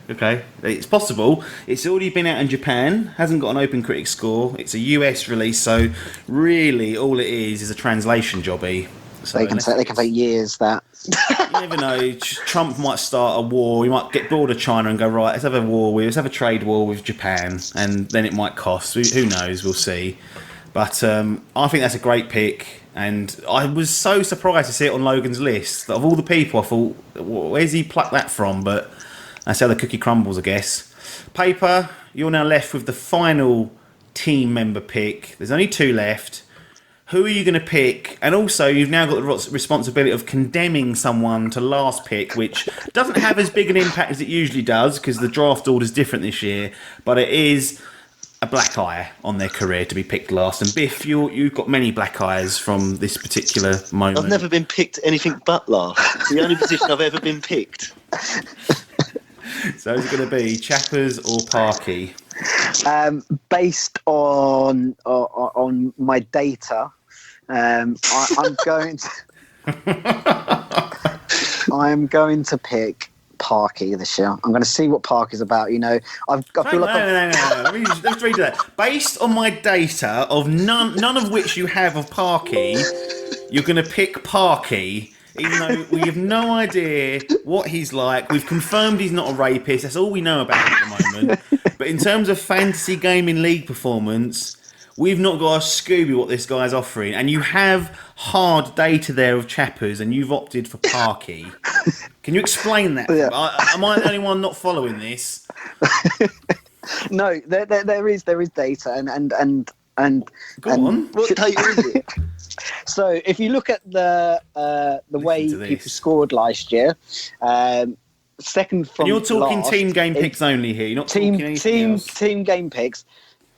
It's possible. It's already been out in Japan, hasn't got an open critic score. It's a US release, so really all it is a translation jobby. So they can take years, that. You never know. Trump might start a war. He might get bored of China and go, right, let's have a trade war with Japan, and then it might cost. Who knows? We'll see. But I think that's a great pick, and I was so surprised to see it on Logan's list. Of all the people, I thought, where's he plucked that from? But that's how the cookie crumbles, I guess. Paper, you're now left with the final team member pick. There's only two left. Who are you going to pick? And also, you've now got the responsibility of condemning someone to last pick, which doesn't have as big an impact as it usually does, because the draft order is different this year. But it is a black eye on their career to be picked last. And Biff, you've got many black eyes from this particular moment. I've never been picked anything but last. It's the only position I've ever been picked. So is it going to be Chappers or Parky? Based on my data, I'm going to. I'm going to pick Parky this year. I'm going to see what Parky's about. You know, I feel like No. Let's read that. Based on my data of none of which you have of Parky, you're going to pick Parky, even though we have no idea what he's like. We've confirmed he's not a rapist. That's all we know about him at the moment. But in terms of fantasy gaming league performance, we've not got a Scooby what this guy's offering. And you have hard data there of Chappers, and you've opted for Parky. Can you explain that? Yeah. Am I the only one not following this? No, there is data and Go on. What date is it? So if you look at the way to this. people scored last year, second from And you're talking last, team game picks only here. You're not talking anything else. team game picks.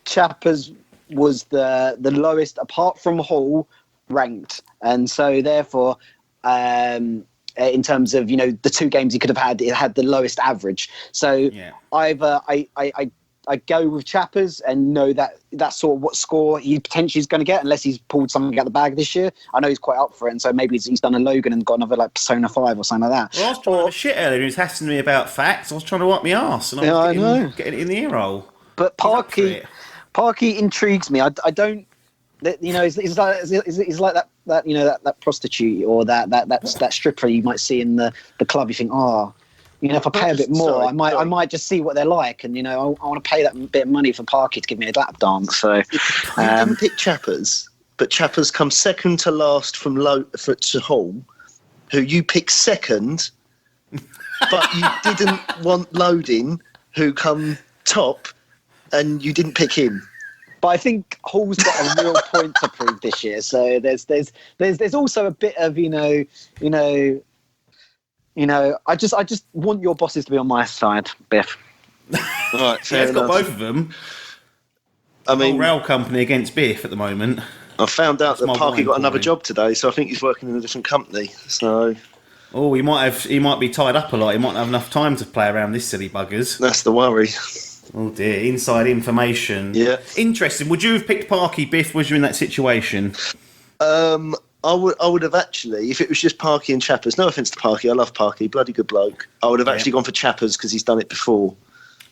Chappers was the lowest apart from Hall ranked, and so therefore. In terms of, you know, the two games he could have had, it had the lowest average. So Yeah. either I go with Chappers and know that that's sort of what score he potentially is going to get, unless he's pulled something out the bag this year. I know he's quite up for it, and so maybe he's done a Logan and got another like Persona 5 or something like that. Well, I was trying to have a shit earlier. He was hassling me about facts. I was trying to wipe my arse, and I was getting it in the ear hole. But He's up for Parky intrigues me. I don't. You know, he's like that you know that prostitute or that stripper you might see in the club. You think, oh, you know, if I pay a bit more, I might just see what they're like, and you know, I want to pay that bit of money for Parky to give me a lap dance. So You didn't pick Chappers, but Chappers comes second to last from to Hall, who you picked second, but you didn't want Loading, who come top, and you didn't pick him. But I think Hall's got a real point to prove this year. So there's also a bit of you know. I just want your bosses to be on my side, Biff. Right, fair It's got enough. both of them. I mean, Rail company against Biff at the moment. I found out that my Parky wine got another pouring. job today, so I think he's working in a different company. So Oh, he might be tied up a lot. He might not have enough time to play around this silly buggers. that's the worry. Oh dear, inside information. Yeah. Interesting. Would you have picked Parky, Biff? Was you in that situation? I would have actually, if it was just Parky and Chappers. No offence to Parky, I love Parky, bloody good bloke. I would have actually gone for Chappers because he's done it before.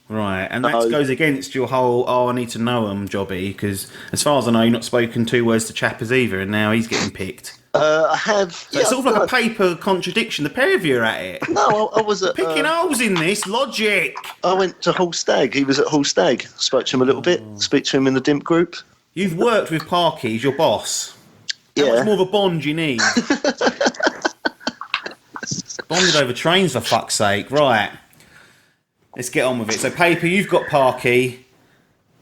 Right, and that No. goes against your whole I need to know him jobby, because as far as I know, you've not spoken two words to Chappers either, and now he's getting picked. I have. So it's sort of like a paper contradiction. The pair of you are at it. No, I was at. Picking holes in this logic. I went to Hall Stag. He was at Hall Stag. Spoke to him a little bit. Speak to him in the Dimp group. You've worked with Parky, he's your boss. How much more of a bond you need? Bonded over trains, for fuck's sake. Right. Let's get on with it. So, Paper, you've got Parky.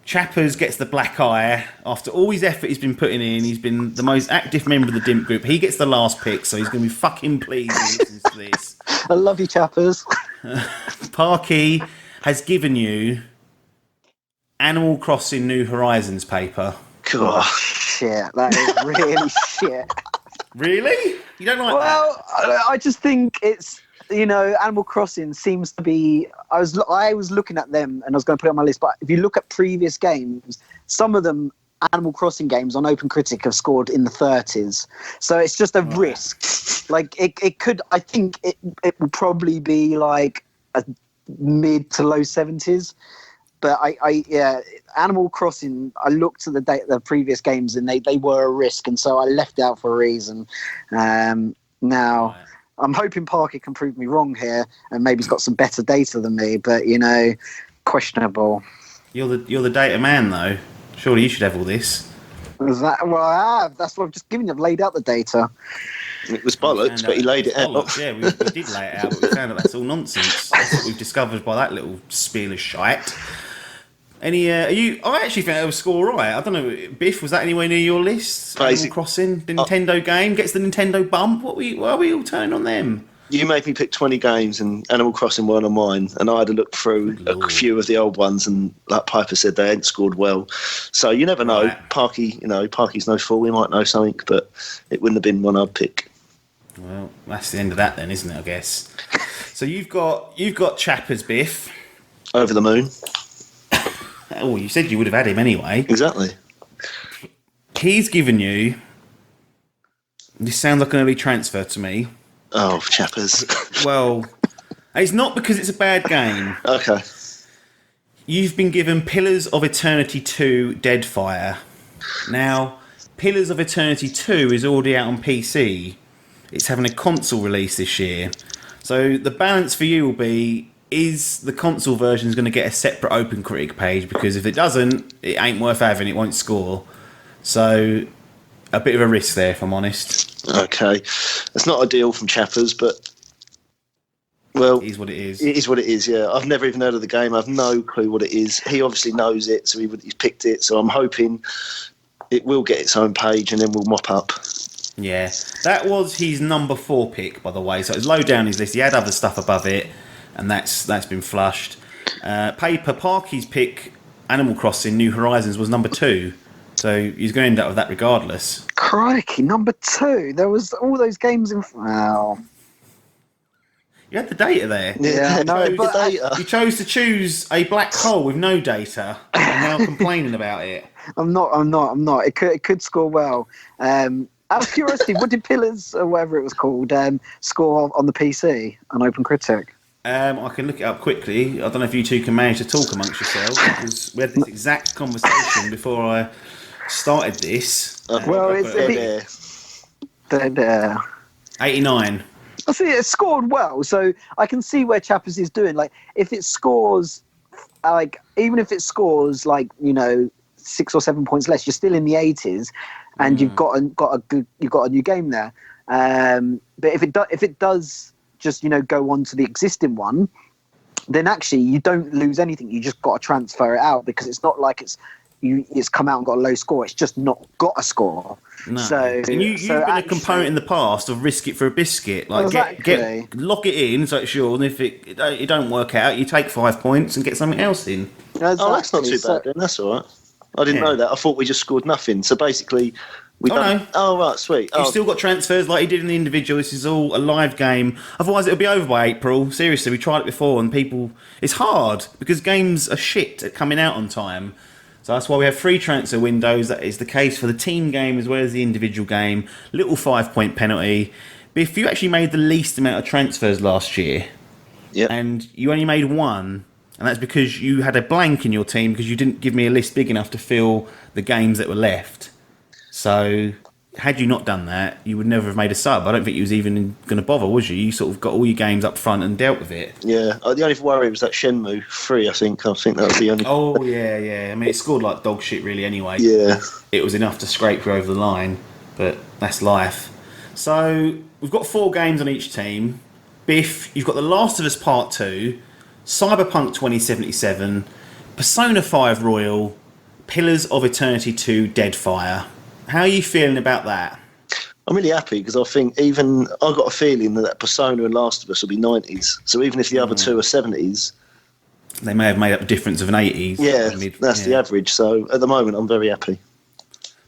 Chappers gets the black eye. After all his effort he's been putting in, he's been the most active member of the Dimp group. He gets the last pick, so he's going to be fucking pleased when he listens to this. I love you, Chappers. Parky has given you Animal Crossing New Horizons, Paper. God. Shit, that is really shit. Really? You don't like that? Well, I just think it's, you know, Animal Crossing seems to be. I was looking at them and I was going to put it on my list, but if you look at previous games, some of them Animal Crossing games on OpenCritic have scored in the 30s. So it's just a risk. Like it could. I think it will probably be like a mid to low 70s. But Animal Crossing. I looked at the previous games and they were a risk, and so I left it out for a reason. Now. Right. I'm hoping Parker can prove me wrong here, and maybe he's got some better data than me. But you know, questionable. You're the data man, though. Surely you should have all this. Is that? Well, I have. That's what I've just given you. I've laid out the data. It was bollocks, but he laid it out. Bollocks, yeah, we did lay it out, but we found out that's all nonsense. That's what we've discovered by that little spiel of shite. I actually think it was score right. I don't know, Biff, was that anywhere near your list? Animal Crossing, the Nintendo game, gets the Nintendo bump. Why are we all turning on them? You made me pick 20 games and Animal Crossing weren't on mine, and I had to look through a few of the old ones, and like Piper said, they ain't scored well. So you never know. Right. Parky's no fool. We might know something, but it wouldn't have been one I'd pick. Well, that's the end of that then, isn't it, I guess? So you've got Chappers, Biff. Over the moon. Oh, you said you would have had him anyway. Exactly. He's given you This sounds like an early transfer to me. Oh, chappers. Well, it's not because it's a bad game. Okay. You've been given Pillars of Eternity 2 Deadfire. Now, Pillars of Eternity 2 is already out on PC. It's having a console release this year. So the balance for you will be, is the console version going to get a separate Open Critic page? Because if it doesn't, it ain't worth having, it won't score. So, a bit of a risk there, if I'm honest. Okay. It's not ideal from chappers, but... Well, It is what it is. it is what it is, yeah. I've never even heard of the game. I've no clue what it is. He obviously knows it, so he's picked it. So I'm hoping it will get its own page and then we'll mop up. Yeah. That was his number 4 pick, by the way. So it was low down his list. He had other stuff above it, and that's been flushed. Paper Parky's pick, Animal Crossing New Horizons, was number 2. So he's going to end up with that regardless. Crikey, number 2. There was all those games in... Wow. You had the data there. Yeah, no, but You chose to choose a black hole with no data, and now complaining about it. I'm not. It could score well. Out of curiosity, what did Pillars, or whatever it was called, score on the PC on Open Critic? I can look it up quickly. I don't know if you two can manage to talk amongst yourselves, because we had this exact conversation before I started this. Well, it's There. 89. I see it scored well, so I can see where Chappers is doing. Like, if it scores, even if it scores 6 or 7 points less, you're still in the 80s, and you've got a new game there. But if it does just go on to the existing one, then actually you don't lose anything. You just got to transfer it out, because it's not like it's come out and got a low score. It's just not got a score. No. So And you've been a component in the past of risk it for a biscuit. Like Exactly. lock it in so it's sure, and if it don't work out, you take 5 points and get something else in. Exactly. Oh, that's not too bad then. That's all right. I didn't know that. I thought we just scored nothing. So basically, No. Oh, right, sweet. You've still got transfers like you did in the individual. This is all a live game. Otherwise, it'll be over by April. Seriously, we tried it before, and it's hard because games are shit at coming out on time. So that's why we have 3 transfer windows. That is the case for the team game as well as the individual game. Little 5-point penalty. But if you actually made the least amount of transfers last year, and you only made 1, and that's because you had a blank in your team because you didn't give me a list big enough to fill the games that were left. So, had you not done that, you would never have made a sub. I don't think you was even going to bother, was you? You sort of got all your games up front and dealt with it. Yeah, the only worry was that Shenmue 3, I think. I think that was the only... Oh, yeah. I mean, it scored like dog shit, really, anyway. Yeah. It was enough to scrape you over the line, but that's life. So, we've got 4 games on each team. Biff, you've got The Last of Us Part 2, Cyberpunk 2077, Persona 5 Royal, Pillars of Eternity 2 Deadfire. How are you feeling about that? I'm really happy because I think I've got a feeling that Persona and Last of Us will be 90s. So even if the other 2 are 70s... They may have made up a difference of an 80s. Yeah, that's the average. So at the moment, I'm very happy.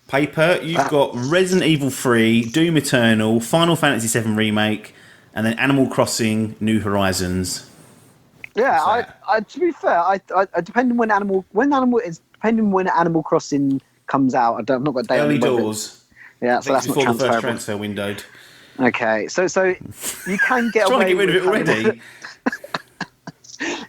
Paper, you've got Resident Evil 3, Doom Eternal, Final Fantasy 7 Remake, and then Animal Crossing New Horizons. Yeah, I to be fair, I depending when Animal Crossing comes out. I've not got a date. Early doors. Yeah, so that's not before the first transferable. transfer windowed. Okay, so you can get Trying away to get rid of it with already.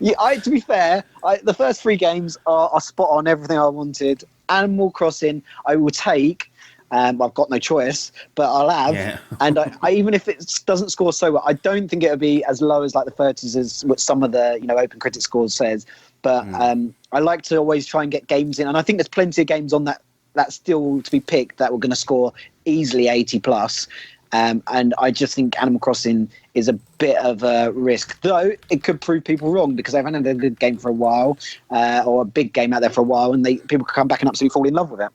Yeah, to be fair, the first 3 games are spot on, everything I wanted. Animal Crossing, I will take. I've got no choice, but I'll have. Yeah. And I even if it doesn't score so well, I don't think it'll be as low as like the 30s as what some of the Open Critic scores says. But I like to always try and get games in, and I think there's plenty of games on that's still to be picked that we're going to score easily 80 plus. And I just think Animal Crossing is a bit of a risk, though it could prove people wrong because they haven't had a good game for a while, or a big game out there for a while, and people could come back and absolutely fall in love with it.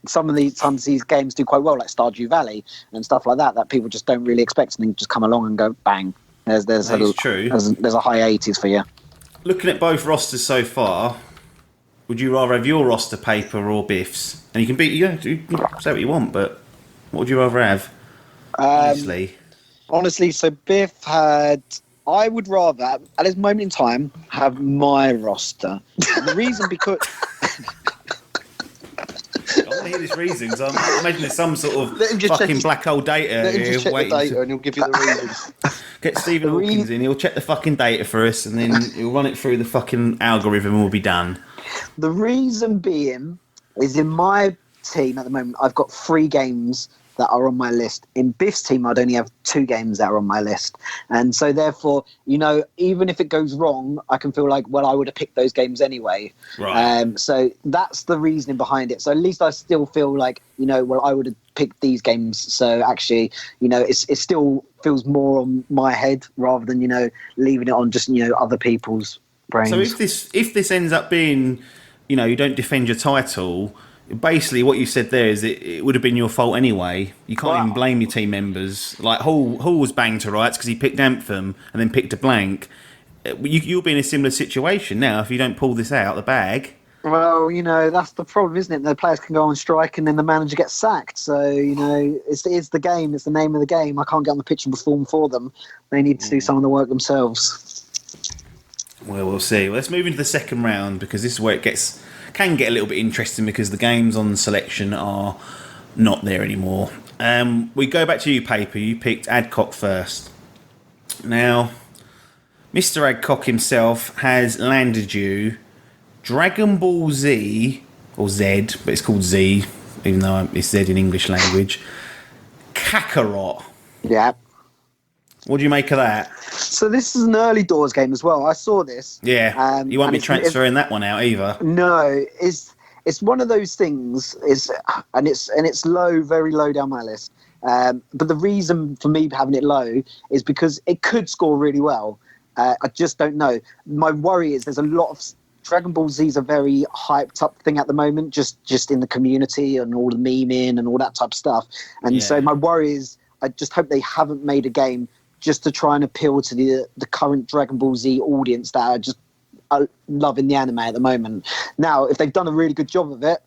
Some of these games do quite well, like Stardew Valley and stuff like that people just don't really expect, and then just come along and go bang. There's a high 80s for you. Looking at both rosters so far, would you rather have your roster, Paper, or Biff's? And you can say what you want, but what would you rather have? Honestly, so Biff I would rather, at this moment in time, have my roster. And the reason because... to hear this reason, because I imagine there's some sort of Let him just fucking check- black hole data Let him here just check the waiting data to and he'll give you the reasons. get Stephen Hawkins in. He'll check the fucking data for us, and then he'll run it through the fucking algorithm, and we'll be done. The reason being is in my team at the moment, I've got 3 games that are on my list. In Biff's team, I'd only have 2 games that are on my list. And so therefore, even if it goes wrong, I can feel like, well, I would have picked those games anyway. Right. So that's the reasoning behind it. So at least I still feel like, well, I would have picked these games. So actually, it still feels more on my head rather than, leaving it on just, other people's brains. So if this ends up being, you don't defend your title, basically what you said there is it would have been your fault anyway. You can't even blame your team members. Like Hall was banged to rights because he picked Anthem and then picked a blank. You'll be in a similar situation now if you don't pull this out the bag. Well, that's the problem, isn't it? The players can go on strike and then the manager gets sacked. So, it's the game. It's the name of the game. I can't get on the pitch and perform for them. They need to do some of the work themselves. Well, we'll see. Let's move into the second round, because this is where it can get a little bit interesting, because the games on selection are not there anymore. We go back to you, Paper. You picked Adcock first. Now, Mr. Adcock himself has landed you Dragon Ball Z, or Z, but it's called Z, even though it's Z in English language. Kakarot. Yeah. What do you make of that? So this is an early doors game as well. I saw this. Yeah, you won't be transferring that one out either. No, it's one of those things. And it's low, very low down my list. But the reason for me having it low is because it could score really well. I just don't know. My worry is there's a lot of Dragon Ball Z is a very hyped up thing at the moment, just in the community and all the memeing and all that type of stuff. And so my worry is I just hope they haven't made a game just to try and appeal to the current Dragon Ball Z audience that are just loving the anime at the moment. Now, if they've done a really good job of it,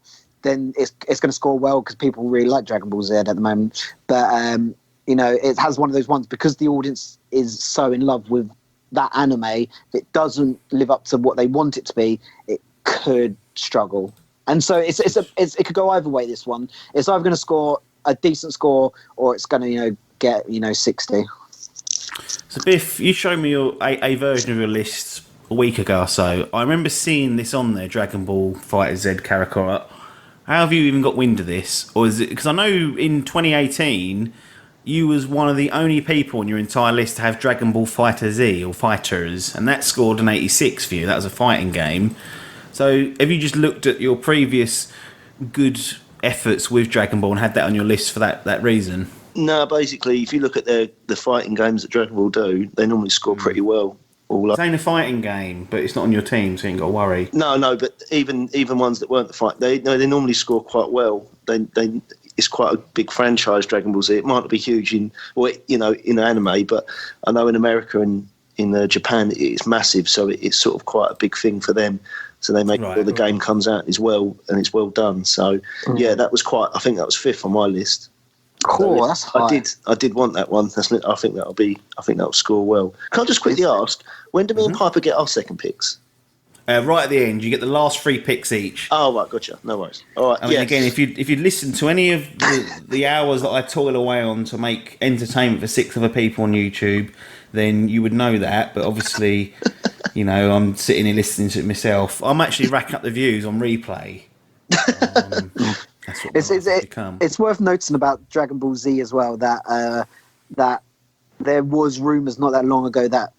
then it's going to score well because people really like Dragon Ball Z at the moment. But, it has one of those ones because the audience is so in love with that anime, if it doesn't live up to what they want it to be, it could struggle. And so it could go either way, this one. It's either going to score a decent score or it's going to, get, 60. So, Biff, you showed me a version of your list a week ago or so. I remember seeing this on there, Dragon Ball Fighter Z Kakarot. How have you even got wind of this? Or is it because I know in 2018 you was one of the only people on your entire list to have Dragon Ball Fighter Z or Fighters, and that scored an 86 for you. That was a fighting game. So, have you just looked at your previous good efforts with Dragon Ball and had that on your list for that reason? No, basically, if you look at the fighting games that Dragon Ball do, they normally score pretty well. It's ain't a fighting game, but it's not on your team, so you ain't got to worry. No, but even ones that weren't the fight, they normally score quite well. It's quite a big franchise, Dragon Ball Z. It might not be huge in anime, but I know in America and in Japan it's massive, so it's sort of quite a big thing for them. So they make sure the game comes out as well and it's well done. So that was I think that was 5th on my list. Cool, so, that's high. I did want that one. I think that'll score well. Can I just quickly ask, when do me and Piper get our second picks? Right at the end, you get the last 3 picks each. Oh, right, gotcha. No worries. All right. I mean, again, if you'd listened to any of the hours that I toil away on to make entertainment for 6 other people on YouTube, then you would know that. But obviously, I'm sitting here listening to it myself. I'm actually racking up the views on replay. That's what it's worth noting about Dragon Ball Z as well that there was rumours not that long ago that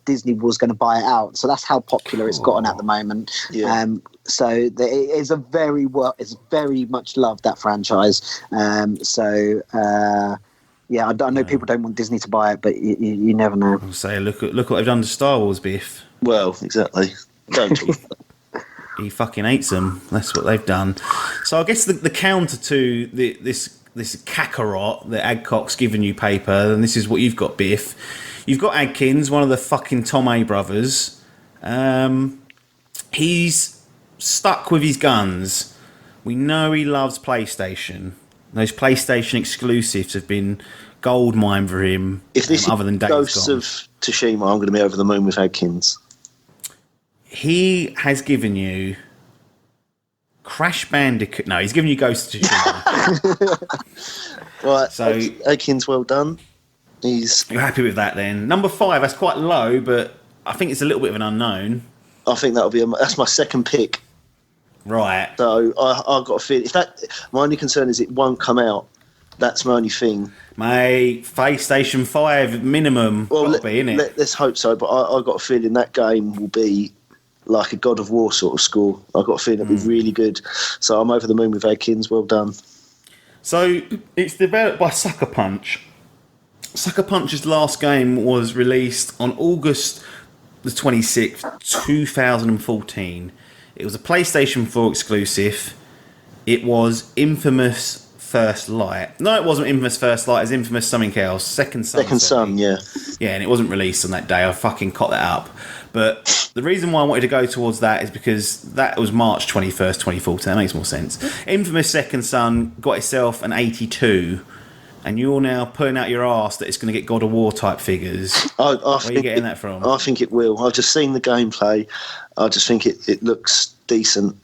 Disney was going to buy it out. So that's how popular it's gotten at the moment. Yeah. So it is it's very much loved, that franchise. I know people don't want Disney to buy it, but you never know. I'll say, look what they've done to Star Wars, Biff. Well, exactly. Don't talk. He fucking hates them. That's what they've done. So I guess the counter to this Kakarot that Adcock's given you, Paper, and this is what you've got, Biff. You've got Adkins, one of the fucking Tom A brothers. He's stuck with his guns. We know he loves PlayStation. Those PlayStation exclusives have been goldmine for him. If this other than Days Ghosts Gone. of Tsushima, I'm going to be over the moon with Adkins. He has given you Crash Bandicoot. No, he's giving you Ghost of Tsushima. Right, So- Aikens, well done. You're happy with that then? Number 5, that's quite low, but I think it's a little bit of an unknown. I think that's my second pick. Right. So I've got a feeling. My only concern is it won't come out. That's my only thing. Mate, PlayStation 5 minimum. Well, Gotta be, innit? let's hope so. But I've got a feeling that game will be like a God of War sort of score. I've got a feeling it'll be really good. So I'm over the moon with Aikens. Well done. So it's developed by Sucker Punch. Sucker Punch's last game was released on August the 26th, 2014. It was a PlayStation 4 exclusive. It was Infamous First Light. No, it wasn't Infamous First Light. It was Infamous something else. Second Son. Second Son, yeah. Yeah, and it wasn't released on that day. I fucking caught that up. But the reason why I wanted to go towards that is because that was March 21st, 2014. That makes more sense. Infamous Second Son got itself an 82. And you're now putting out your arse that it's going to get God of War type figures. Where are you getting that from? I think it will. I've just seen the gameplay. I just think it looks decent.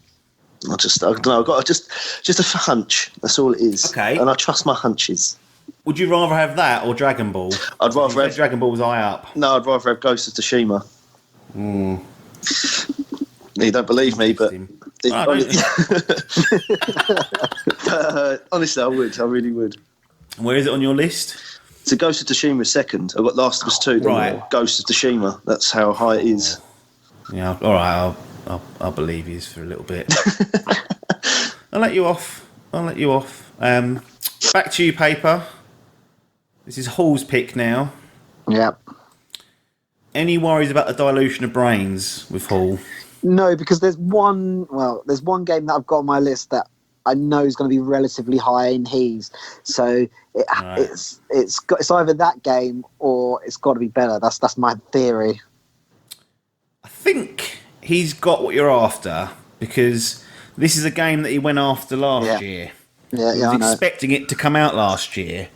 I don't know. I've got just a hunch. That's all it is. Okay. And I trust my hunches. Would you rather have that or Dragon Ball? I'd rather have Dragon Ball was high up. No, I'd rather have Ghost of Tsushima. You don't believe me, but honestly, I would. I really would. Where is it on your list? So Ghost of Tsushima is second. I've got Last of Us 2. Right. Ghost of Tsushima. That's how high it is. Yeah, all right. I'll believe you for a little bit. I'll let you off. Back to you, Paper. This is Hall's pick now. Yep. Any worries about the dilution of brains with Hall? No, because there's one game that I've got on my list that I know is going to be relatively high in his. So it's either that game or it's got to be better. That's my theory. I think he's got what you're after because this is a game that he went after last year. Yeah, He was expecting it to come out last year.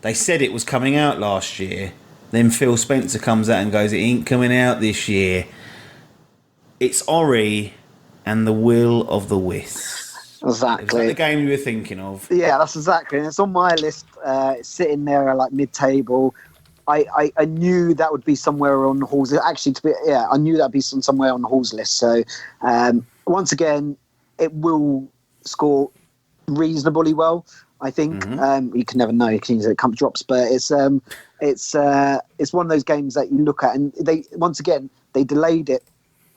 They said it was coming out last year. Then Phil Spencer comes out and goes, it ain't coming out this year. It's Ori and the Will of the Wisps. Exactly. Is that the game you were thinking of? Yeah, that's exactly. And it's on my list. It's sitting there like mid-table. I knew that would be somewhere on Hall's. Actually, I knew that'd be somewhere on Hall's list. So once again, it will score reasonably well. I think you can never know. You can it come drops, but it's one of those games that you look at, and they delayed it.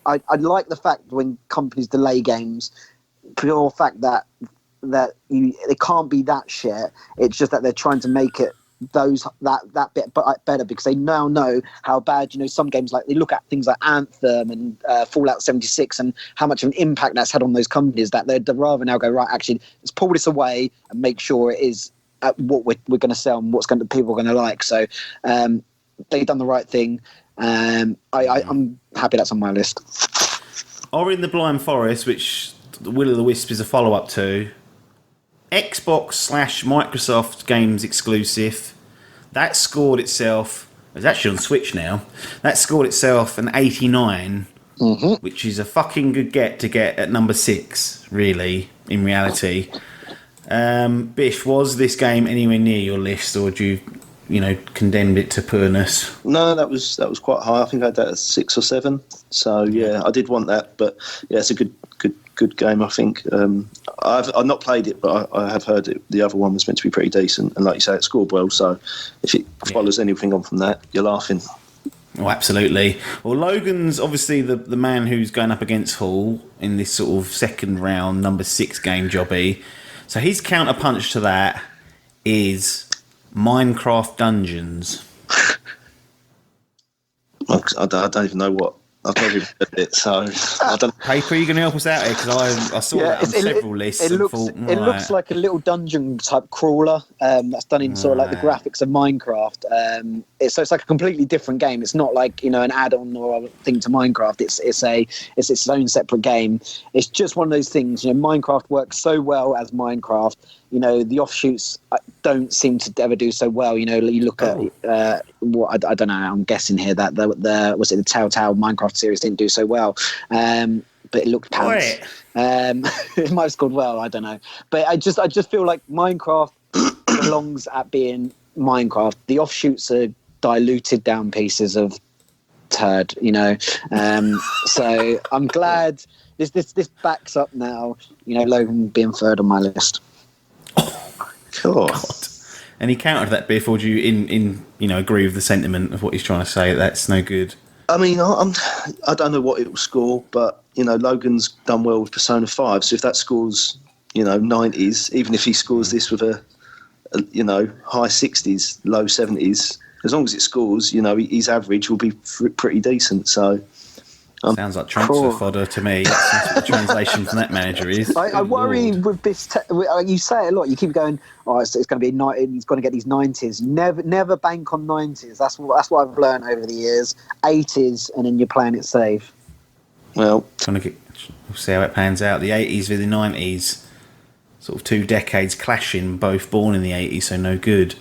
I like the fact when companies delay games, pure fact that it can't be that shit. It's just that they're trying to make it that bit better because they now know how bad some games, like they look at things like Anthem and Fallout 76 and how much of an impact that's had on those companies that they'd rather now go, right, actually let's pull this away and make sure it is what we're going to sell and what people are going to like. So they've done the right thing. I'm happy that's on my list. Ori and the Blind Forest, which the Will of the Wisp is a follow-up to, Xbox/Microsoft games exclusive. That scored itself, it's actually on Switch now, that scored itself an 89, which is a fucking good get at number 6, really, in reality. Biff, was this game anywhere near your list, or do you condemned it to poorness? No, that was quite high. I think I had that at 6 or 7. So yeah, I did want that, but yeah, it's a good game. I think I've not played it, but I have heard the other one was meant to be pretty decent, and like you say, it scored well. So if it follows anything on from that, you're laughing. Oh, absolutely. Well, Logan's obviously the man who's going up against Hall in this sort of second round, number 6 game jobby. So his counterpunch to that is Minecraft Dungeons. I don't even know what. I've never even heard it, so I don't. Paper, are you going to help us out here? Because I saw that on several lists. It looks like a little dungeon type crawler that's done in sort of like the graphics of Minecraft. So it's like a completely different game. It's not like an add-on or a thing to Minecraft. It's its own separate game. It's just one of those things. Minecraft works so well as Minecraft. The offshoots don't seem to ever do so well. You look at what I don't know. I'm guessing here that the Telltale Minecraft series didn't do so well. but it looked pants. It might have scored well, I don't know. But I just feel like Minecraft belongs at being Minecraft. The offshoots are diluted down pieces of turd, you know. So I'm glad this backs up now, you know, Logan being third on my list. God. And he countered that, Biff, or do you agree with the sentiment of what he's trying to say? That's no good. I mean, I don't know what it will score, but you know, Logan's done well with Persona 5. So if that scores, you know, 90s, even if he scores this with a you know, high 60s, low 70s, as long as it scores, you know, his average will be pretty decent. So. Sounds like transfer fodder to me. That's what the translation from that manager is. I worry with this. You say it a lot. You keep going. Oh, it's going to be. He's going to get these 90s. Never bank on 90s. That's what I've learned over the years. 80s, and then you're playing it safe. Well, we'll see how it pans out. The 80s with the 90s, sort of 2 decades clashing. Both born in the 80s, so no good.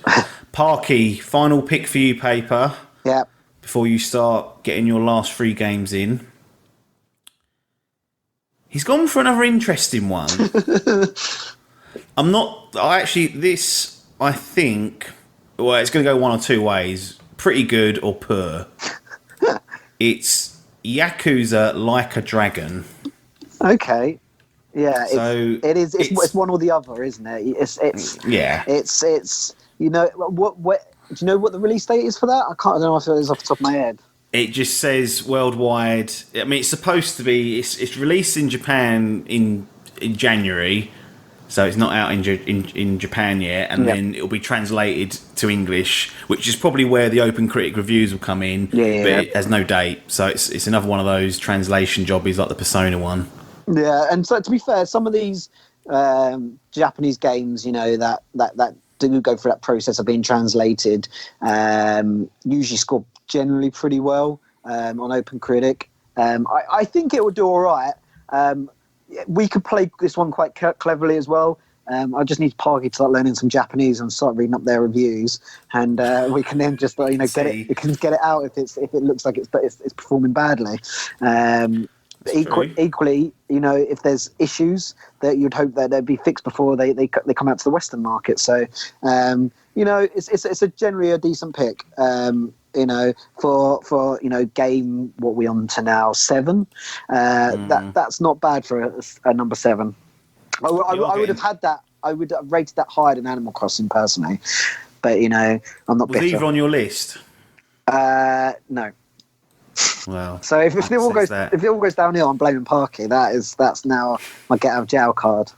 Parky, final pick for you, Paper. Yeah. Before you start getting your last 3 games in. He's gone for another interesting one. I think, well, it's going to go one or 2 ways. Pretty good or poor. It's Yakuza Like a Dragon. Okay. Yeah, so it's one or the other, isn't it? It's you know what do you know what the release date is for that? I don't know if it is off the top of my head. It just says worldwide. I mean, it's supposed to be. It's released in Japan in January, so it's not out in Japan yet. And then it'll be translated to English, which is probably where the Open Critic reviews will come in. But it has no date, so it's another one of those translation jobbies like the Persona one. Yeah, and so to be fair, some of these Japanese games, you know, that do go through that process of being translated, usually score generally pretty well on Open Critic. I think it would do all right. We could play this one quite cleverly as well. I just need Parky to start learning some Japanese and start reading up their reviews, and we can then just get it. It can get it out if it looks like it's performing badly. Equally, you know, if there's issues that you'd hope that they'd be fixed before they come out to the Western market. So, you know, it's generally a decent pick. You know, for you know, game what we on to now 7. That's not bad for a number 7. I would have had that. I would have rated that higher than Animal Crossing personally, but you know, I'm not. Was either on your list? No. Well, so if it all goes downhill, I'm blaming Parky. That's now my get out of jail card.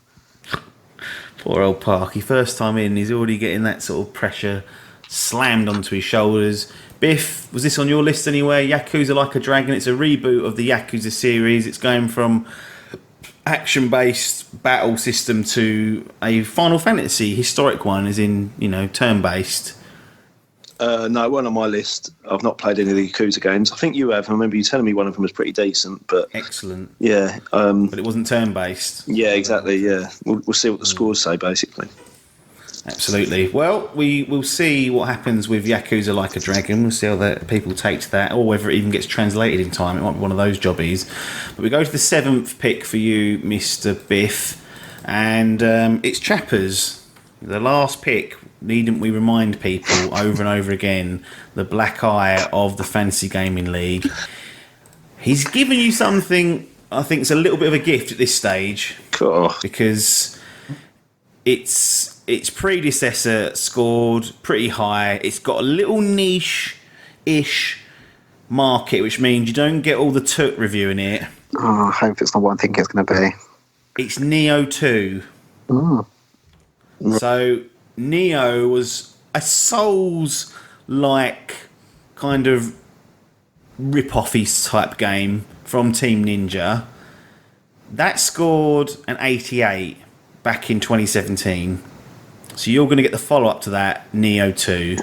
Poor old Parky. First time in, he's already getting that sort of pressure slammed onto his shoulders. Biff, was this on your list anyway? Yakuza Like a Dragon. It's a reboot of the Yakuza series. It's going from action-based battle system to a Final Fantasy historic one, as in, you know, turn-based. No, it wasn't on my list. I've not played any of the Yakuza games. I think you have. I remember you telling me one of them was pretty decent, but excellent. Yeah, but it wasn't turn-based. Yeah, exactly. Yeah, we'll see what the scores say, basically. Absolutely. Well, we will see what happens with Yakuza Like a Dragon. We'll see how that people take to that, or whether it even gets translated in time. It might be one of those jobbies. But we go to the 7th pick for you, Mr. Biff, and it's Chappers. The last pick. Needn't we remind people over and over again, the black eye of the Fantasy Gaming League? He's given you something I think is a little bit of a gift at this stage. Cool. Because its predecessor scored pretty high. It's got a little niche-ish market, which means you don't get all the took reviewing it. Oh, I hope it's not what I think it's going to be. It's Neo 2. Oh. So Neo was a Souls-like kind of rip-offy type game from Team Ninja. That scored an 88 back in 2017. So you're going to get the follow-up to that, Neo 2.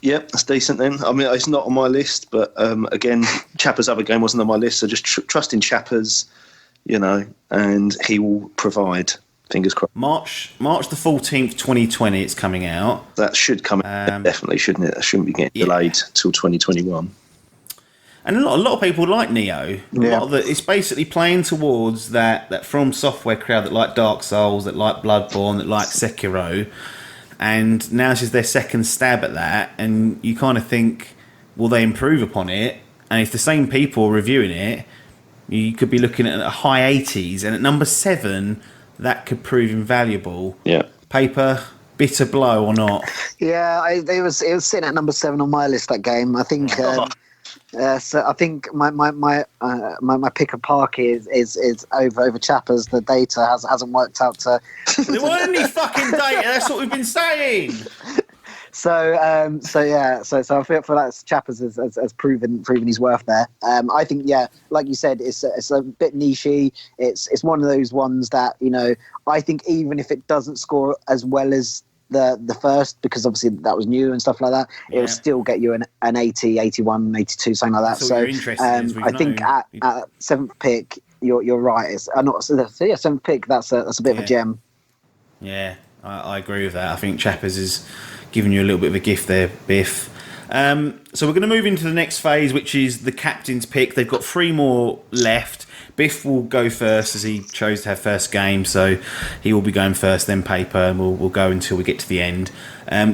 Yep, that's decent then. I mean, it's not on my list, but again, Chapper's other game wasn't on my list, so just trust in Chappers, you know, and he will provide. Fingers crossed. March the 14th, 2020, it's coming out. That should come out, definitely, shouldn't it? That shouldn't be getting delayed till 2021. And a lot of people like Neo. Yeah. It's basically playing towards that From Software crowd that like Dark Souls, that like Bloodborne, that like Sekiro. And now this is their second stab at that. And you kind of think, will they improve upon it? And if the same people are reviewing it, you could be looking at a high 80s. And at number 7, that could prove invaluable. Yeah. Paper, bitter blow or not? Yeah, it was sitting at number 7 on my list, that game. I think. So I think my pick of Park is over Chappers. The data hasn't worked out to. There weren't any fucking data. That's what we've been saying. So yeah. So I feel that Chappers has proven his worth there. I think, yeah, like you said, it's a bit nichey. It's one of those ones that, you know, I think even if it doesn't score as well as the first, because obviously that was new and stuff like that, it will still get you an 80, 81, 82, something like that. So I think at 7th pick, you're right. It's not 7th pick. That's a bit of a gem. Yeah, I agree with that. I think Chappers is giving you a little bit of a gift there, Biff. So we're going to move into the next phase, which is the captain's pick. They've got 3 more left. Biff will go first as he chose to have first game, so he will be going first, then Paper, and we'll go until we get to the end.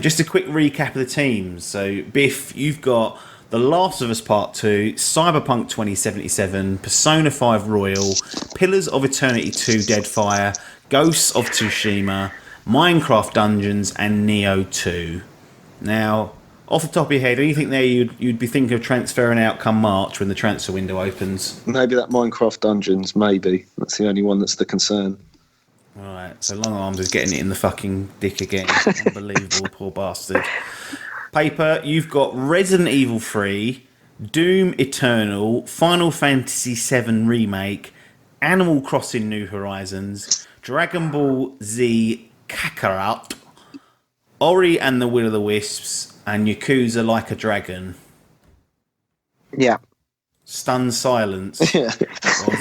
Just a quick recap of the teams. So, Biff, you've got The Last of Us Part 2, Cyberpunk 2077, Persona 5 Royal, Pillars of Eternity 2 Deadfire, Ghosts of Tsushima, Minecraft Dungeons, and Neo 2. Now, off the top of your head, anything there you'd be thinking of transferring out come March when the transfer window opens? Maybe that Minecraft Dungeons, maybe. That's the only one that's the concern. Alright, so Long Arms is getting it in the fucking dick again. Unbelievable, poor bastard. Paper, you've got Resident Evil 3, Doom Eternal, Final Fantasy VII Remake, Animal Crossing New Horizons, Dragon Ball Z Kakarot, Ori and the Will of the Wisps, and Yakuza Like a Dragon. Yeah. Stunned silence.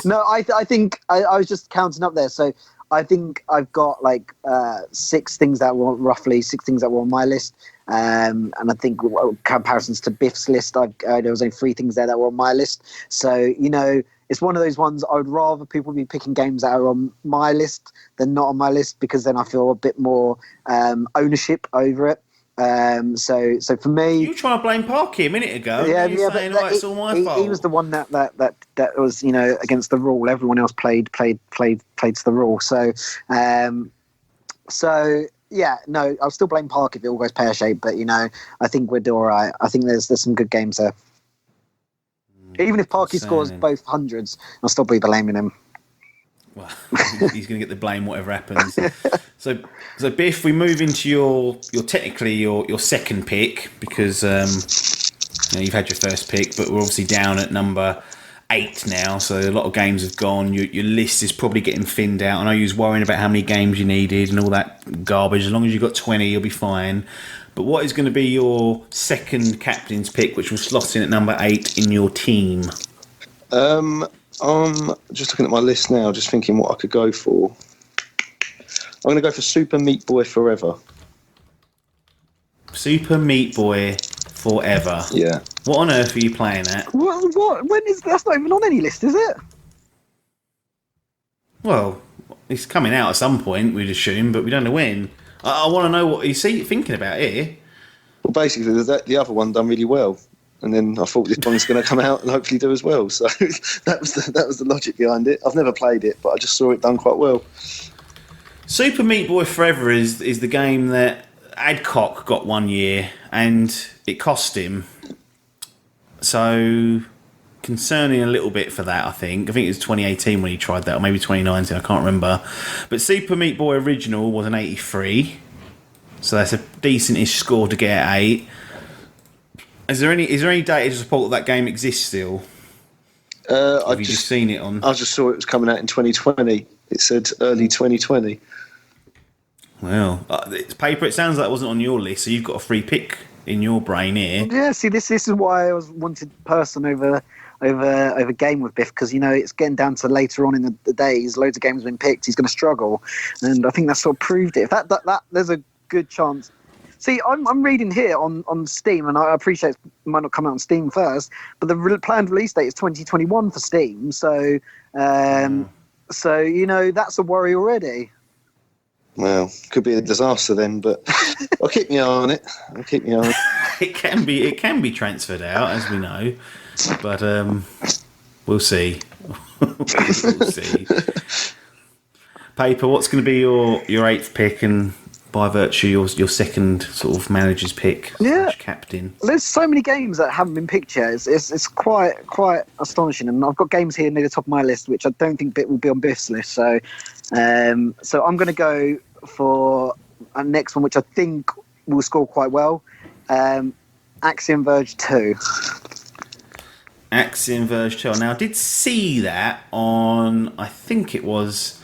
No, I think I was just counting up there. So I think I've got like 6 things that were on my list. And I think comparisons to Biff's list, there was only 3 things there that were on my list. So, you know, it's one of those ones I would rather people be picking games that are on my list than not on my list, because then I feel a bit more ownership over it. So for me, you were trying to blame Parky a minute ago. Saying, it's all my fault. He was the one that was, you know, against the rule. Everyone else played to the rule. So yeah, no, I'll still blame Park if it all goes pear shaped. But, you know, I think we're all right. I think there's some good games there. Even if Parky scores both hundreds, I'll still be blaming him. Well, he's going to get the blame whatever happens. So Biff, we move into your technically your second pick, because you know, you've had your first pick, but we're obviously down at number 8 now. So a lot of games have gone. Your list is probably getting thinned out. I know you was worrying about how many games you needed and all that garbage. As long as you've got 20, you'll be fine. But what is going to be your second captain's pick, which will slot in at number 8 in your team? I'm just looking at my list now, just thinking what I could go for. I'm going to go for Super Meat Boy Forever. Super Meat Boy Forever. Yeah. What on earth are you playing at? What? When is that's not even on any list, is it? Well, it's coming out at some point, we'd assume, but we don't know when. I want to know what you're thinking about here. Well, basically, the other one done really well. And then I thought this one's going to come out and hopefully do as well. So that was the logic behind it. I've never played it, but I just saw it done quite well. Super Meat Boy Forever is the game that Adcock got one year, and it cost him. So concerning a little bit for that, I think. I think it was 2018 when he tried that, or maybe 2019, I can't remember. But Super Meat Boy Original was an 83. So that's a decent-ish score to get at 8. Is there any data to support that game exists still? Have you just seen it on? I just saw it was coming out in 2020. It said early 2020. Well, it's Paper. It sounds like it wasn't on your list, so you've got a free pick in your brain here. Yeah, see, this is why I wanted person over game with Biff, because, you know, it's getting down to later on in the days, loads of games have been picked, he's going to struggle, and I think that sort of proved it. If that there's a good chance See, I'm reading here on Steam, and I appreciate it might not come out on Steam first, but the planned release date is 2021 for Steam. So, so you know, that's a worry already. Well, could be a disaster then, but I'll keep my eye on it. It can be transferred out, as we know, but we'll see. We'll see. Paper, what's going to be your eighth pick, and by virtue your second sort of manager's pick, captain? There's so many games that haven't been picked yet. It's quite astonishing, and I've got games here near the top of my list, which I don't think will be on Biff's list. So I'm going to go for a next one, which I think will score quite well. Axiom Verge 2. Axiom Verge 2. Now, I did see that on, I think it was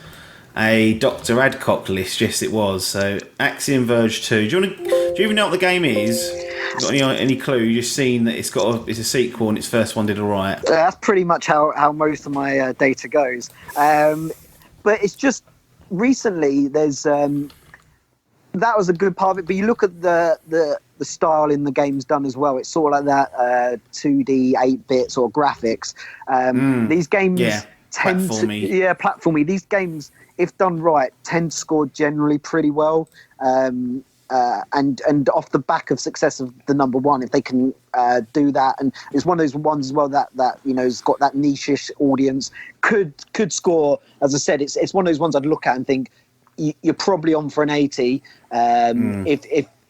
a Dr. Adcock list. Yes, it was. So, Axiom Verge 2. Do you even know what the game is? Got any clue? You've just seen that it's a sequel and its first one did all right. That's pretty much how most of my data goes. But it's just recently there's that was a good part of it. But you look at the style in the game's done as well. It's sort of like that 2D 8-bit sort of graphics. These games tend platformy. These games, if done right, tend to score generally pretty well. And off the back of success of the number one, if they can do that, and it's one of those ones as well that you know has got that niche-ish audience, could score. As I said, it's one of those ones I'd look at and think you're probably on for an 80.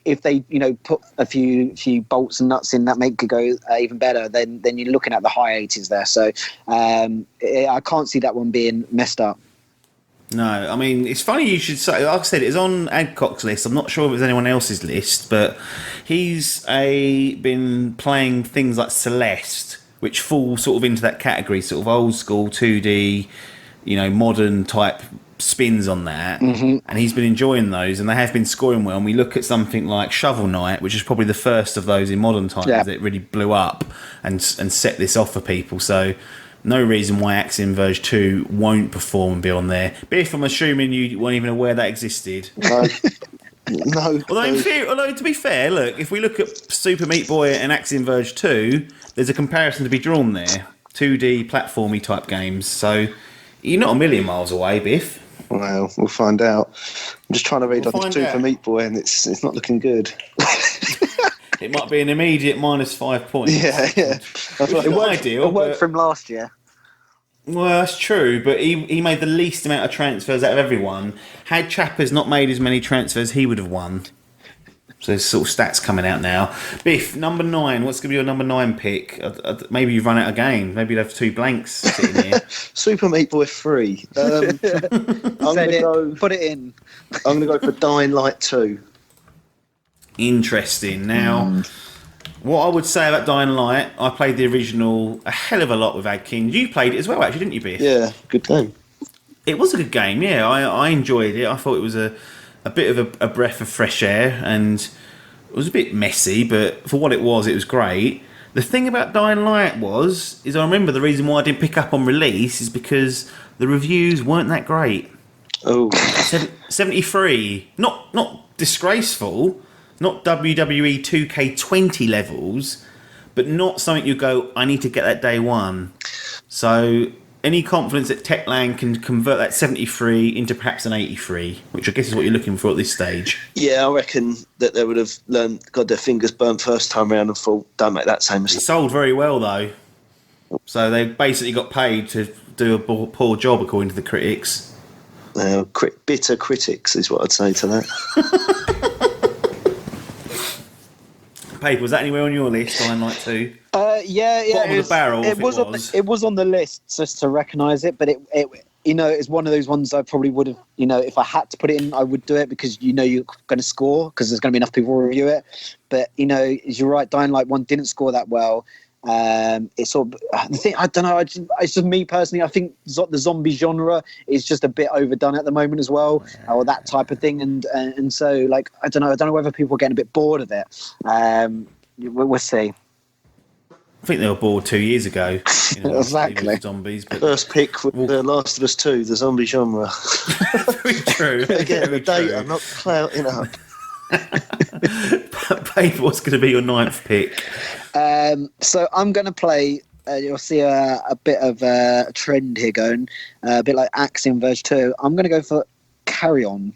If they put a few bolts and nuts in that make it go even better, then you're looking at the high 80s there. So I can't see that one being messed up. No, I mean, it's funny you should say. Like I said, it's on Adcock's list. I'm not sure if it's anyone else's list, but he's been playing things like Celeste, which fall sort of into that category, sort of old school 2D, modern type spins on that. Mm-hmm. And he's been enjoying those, and they have been scoring well. And we look at something like Shovel Knight, which is probably the first of those in modern times that really blew up and set this off for people. So no reason why Axiom Verge 2 won't perform and be on there. Biff, I'm assuming you weren't even aware that existed. No. Although, to be fair, look, if we look at Super Meat Boy and Axiom Verge 2, there's a comparison to be drawn there. 2D platformy type games. So you're not a million miles away, Biff. Well, we'll find out. I'm just trying to read on Super Meat Boy, and it's not looking good. It might be an immediate -5 points. Yeah. It worked for him last year. Well, that's true, but he made the least amount of transfers out of everyone. Had Chappers not made as many transfers, he would have won. So there's sort of stats coming out now. Biff, number 9. What's going to be your number 9 pick? Maybe you've run out of game. Maybe you'll have 2 blanks sitting here. Super Meat Boy 3. Put it in. I'm going to go for Dying Light 2. Interesting. Now, what I would say about Dying Light, I played the original a hell of a lot with Adkins. You played it as well, actually, didn't you, Biff? Yeah, good game. It was a good game, yeah. I enjoyed it. I thought it was a bit of a breath of fresh air, and it was a bit messy, but for what it was great. The thing about Dying Light is I remember the reason why I didn't pick up on release is because the reviews weren't that great. Oh. 73. Not disgraceful, not WWE 2K20 levels, but not something you go, I need to get that day one. So any confidence that Techland can convert that 73 into perhaps an 83, which I guess is what you're looking for at this stage. Yeah, I reckon that they would have got their fingers burnt first time round and thought, don't make that same mistake. It sold very well, though. So they basically got paid to do a poor job, according to the critics. Bitter critics is what I'd say to that. Paper, was that anywhere on your list, Dying Light 2? Yeah. Bottom of the barrel, it was on the list just to recognise it, but it it's one of those ones I probably would have, if I had to put it in, I would do it because you're going to score because there's going to be enough people to review it. But as you're right, Dying Light 1 didn't score that well. It's sort of the thing. I don't know. It's just me personally. I think the zombie genre is just a bit overdone at the moment as well, or that type of thing. And so like I don't know whether people are getting a bit bored of it. We'll see. I think they were bored 2 years ago. Exactly. Zombies, but first pick with The Last of Us 2, the zombie genre. Very true. Again, the data not clouting up. Paper, what's going to be your 9th pick? So I'm going to play. You'll see a bit of a trend here going, a bit like Axiom Verge 2. I'm going to go for Carry On.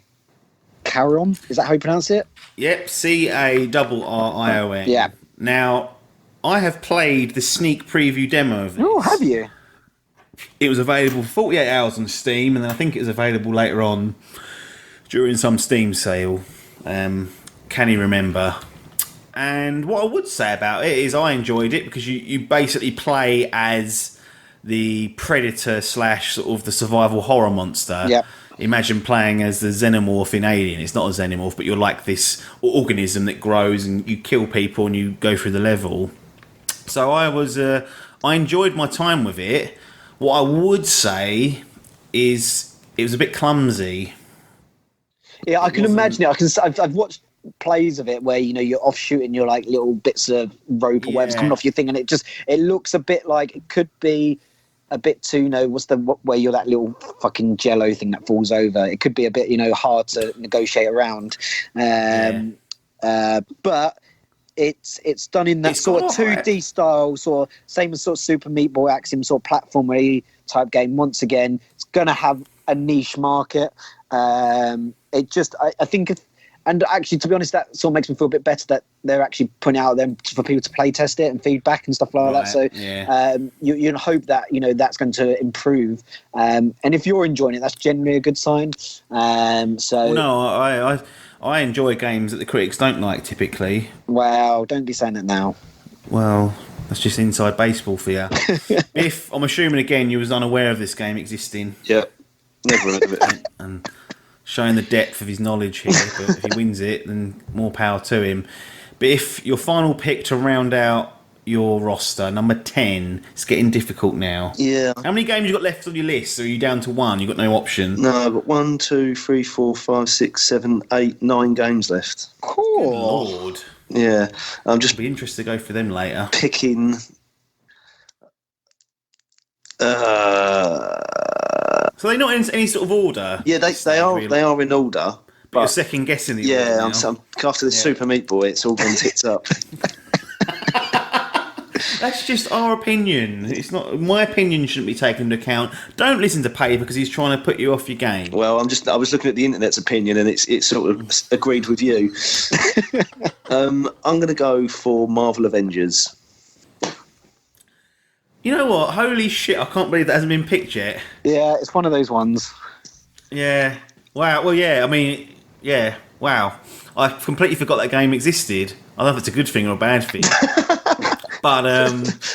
Carry On? Is that how you pronounce it? Yep, CARRION. Yeah. Now, I have played the sneak preview demo of this. Oh, have you? It was available for 48 hours on Steam, and then I think it was available later on during some Steam sale. Can you remember? And what I would say about it is I enjoyed it because you basically play as the predator / sort of the survival horror monster. Yep. Imagine playing as the xenomorph in Alien. It's not a xenomorph, but you're like this organism that grows and you kill people and you go through the level. So I enjoyed my time with it. What I would say is it was a bit clumsy. Yeah, I can imagine it. I've watched plays of it where you're off shooting your like little bits of rope or whatever's coming off your thing, and it looks a bit like it could be a bit too where you're that little fucking jello thing that falls over. It could be a bit hard to negotiate around, but it's done in that sort of 2D style, sort of same as sort of Super Meat Boy Axiom sort of platform type game. Once again, it's gonna have a niche market. I think. And actually, to be honest, that sort of makes me feel a bit better that they're actually putting it out there for people to play test it and feedback and stuff like that. So you hope that that's going to improve. And if you're enjoying it, that's generally a good sign. I enjoy games that the critics don't like typically. Wow, don't be saying that now. Well, that's just inside baseball for you. If I'm assuming again you was unaware of this game existing. Yeah, never heard of it. And showing the depth of his knowledge here, but if he wins it, then more power to him. But if your final pick to round out your roster, number 10, it's getting difficult now. Yeah. How many games you got left on your list? Or are you down to one? You got no option? No, I've got 1, 2, 3, 4, 5, 6, 7, 8, 9 games left. Cool. Good Lord. Yeah. I'm just be interested to go for them later. Picking. So they're not in any sort of order? Yeah, they are. Really. They are in order. But you're second guessing the order. Yeah, after the Super Meat Boy, it's all gone tits up. That's just our opinion. It's not my opinion. Shouldn't be taken into account. Don't listen to Paper because he's trying to put you off your game. Well, I was looking at the internet's opinion, and it's sort of agreed with you. I'm going to go for Marvel Avengers. You know what? Holy shit! I can't believe that hasn't been picked yet. Yeah, it's one of those ones. Yeah. Wow. Well, yeah. I mean, yeah. Wow. I completely forgot that game existed. I don't know if it's a good thing or a bad thing. But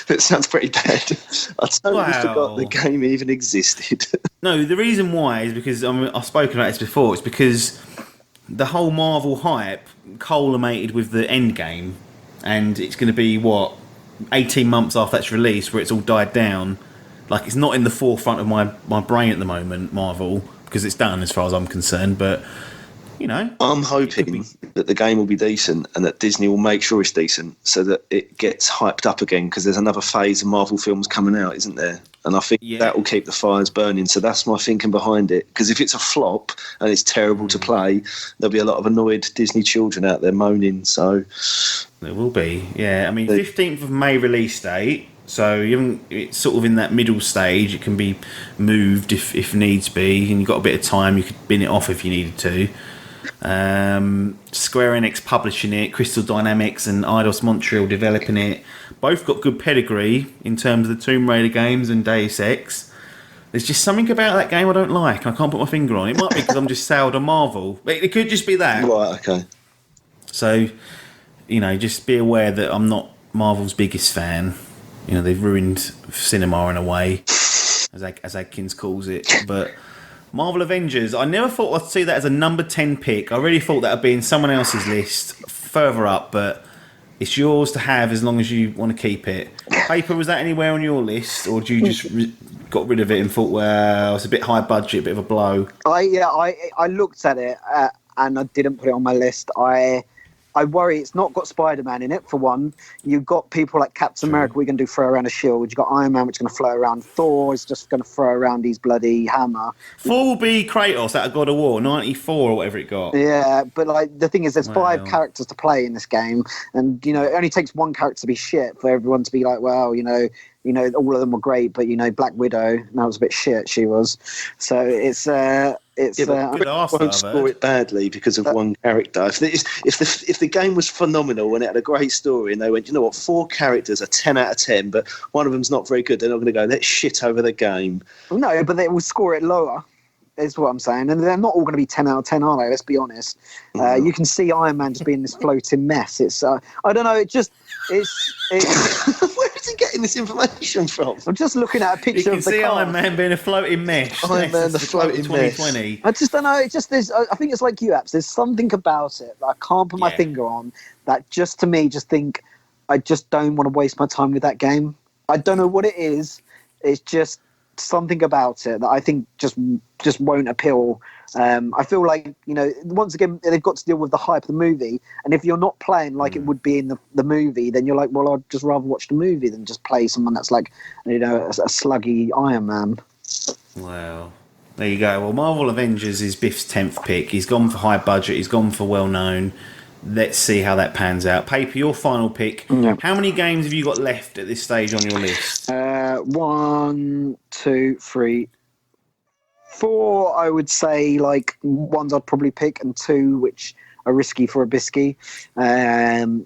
that sounds pretty bad. I totally forgot the game even existed. No, the reason why is because I've spoken about this before. It's because the whole Marvel hype culminated with the Endgame, and it's going to be 18 months after that's released where it's all died down. Like, it's not in the forefront of my brain at the moment, Marvel, because it's done as far as I'm concerned, but I'm hoping that the game will be decent and that Disney will make sure it's decent so that it gets hyped up again, because there's another phase of Marvel films coming out, isn't there? And I think that will keep the fires burning. So that's my thinking behind it. Because if it's a flop and it's terrible to play, there'll be a lot of annoyed Disney children out there moaning. So there will be, yeah. I mean, 15th of May release date. So it's sort of in that middle stage. It can be moved if needs be, and you've got a bit of time. You could bin it off if you needed to. Square Enix publishing it, Crystal Dynamics and Eidos Montreal developing it. Both got good pedigree in terms of the Tomb Raider games and Deus Ex. There's just something about that game I don't like, and I can't put my finger on it. It might be because I'm just soured on Marvel, but it could just be that. Right, okay. So, just be aware that I'm not Marvel's biggest fan. They've ruined cinema in a way, as Adkins calls it. But Marvel Avengers, I never thought I'd see that as a number 10 pick. I really thought that would be in someone else's list further up, but it's yours to have as long as you want to keep it. Paper, was that anywhere on your list, or do you just got rid of it and thought, well, it's a bit high budget, a bit of a blow? I looked at it and I didn't put it on my list. I I worry it's not got Spider-Man in it, for one. You've got people like Captain America, we're going to throw around a shield. You've got Iron Man, which is going to flow around. Thor is just going to throw around his bloody hammer. Thor will be Kratos out of God of War, 94 or whatever it got. Yeah, but like the thing is, there's 5 Wow. characters to play in this game, and it only takes one character to be shit for everyone to be like, well, all of them were great, but Black Widow, that was a bit shit. She was, so it's Good arse, won't I've score heard. it badly because of one character. If the game was phenomenal and it had a great story, and they went, 4 characters are 10 out of 10, but one of them's not very good, they're not going to go, let's shit over the game. No, but they will score it lower. Is what I'm saying, and they're not all going to be 10 out of 10, are they? Let's be honest. You can see Iron Man just being this floating mess. It's I don't know. It's Where is he getting this information from? I'm just looking at a You picture can of the see car. Iron Man being a floating mess. Iron Man, the It's floating mess. 2020. I just don't know. It just there's. I think it's like you, apps. There's something about it that I can't put my finger on. That just to me, just think, I just don't want to waste my time with that game. I don't know what it is. It's just something about it that I think just won't appeal. I feel like once again they've got to deal with the hype of the movie, and if you're not playing like it would be in the movie, then you're like, well, I'd just rather watch the movie than just play someone that's like a sluggy Iron Man. Well, there you go. Well, Marvel Avengers is Biff's 10th pick. He's gone for high budget. He's gone for well known. Let's see how that pans out. Paper, your final pick. Yeah. How many games have you got left at this stage on your list? 1, 2, 3, 4. I would say like ones I'd probably pick, and 2 which are risky for a bisky.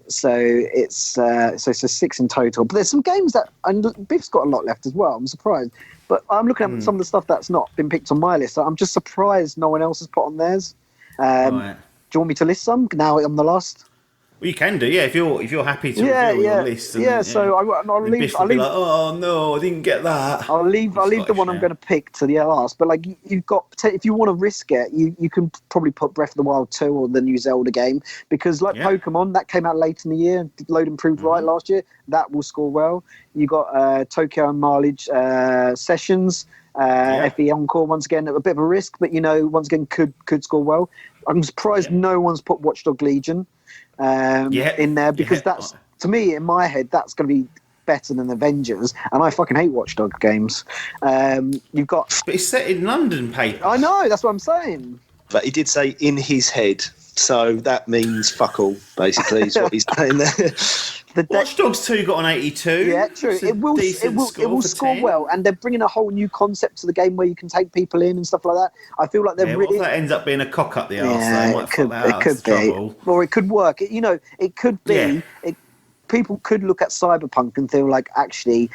So it's so 6 in total. But there's some games that, and Biff's got a lot left as well. I'm surprised, but I'm looking at some of the stuff that's not been picked on my list. So I'm just surprised no one else has put on theirs. Right. Do you want me to list some now? I'm the last. Well, you can do, yeah. If you're happy to reveal your list. And, So I'll then leave. Biff will be like, oh no, I didn't get that. I'll leave the one I'm going to pick to the last. But like you've got, if you want to risk it, you can probably put Breath of the Wild 2 or the new Zelda game, because like Pokemon, that came out late in the year, load improved right last year. That will score well. You got Tokyo and Mileage Sessions, FE Encore once again, a bit of a risk, but once again could score well. I'm surprised no one's put Watchdog Legion in there, because that's, to me, in my head, that's going to be better than Avengers, and I fucking hate Watchdog games. You've got, But it's set in London, Paper. I know, that's what I'm saying. But he did say in his head, so that means fuck all, basically, is what he's saying there. Watch Dogs 2 got an 82. Yeah, true. It's a It will decent score for score 10. well, and they're bringing a whole new concept to the game where you can take people in and stuff like that. I feel like they're Yeah, really. what if that ends up being a cock up the arse? Yeah, They might fuck that out. it could That's be, trouble. or it could work. It could be. Yeah. People could look at Cyberpunk and feel like, actually,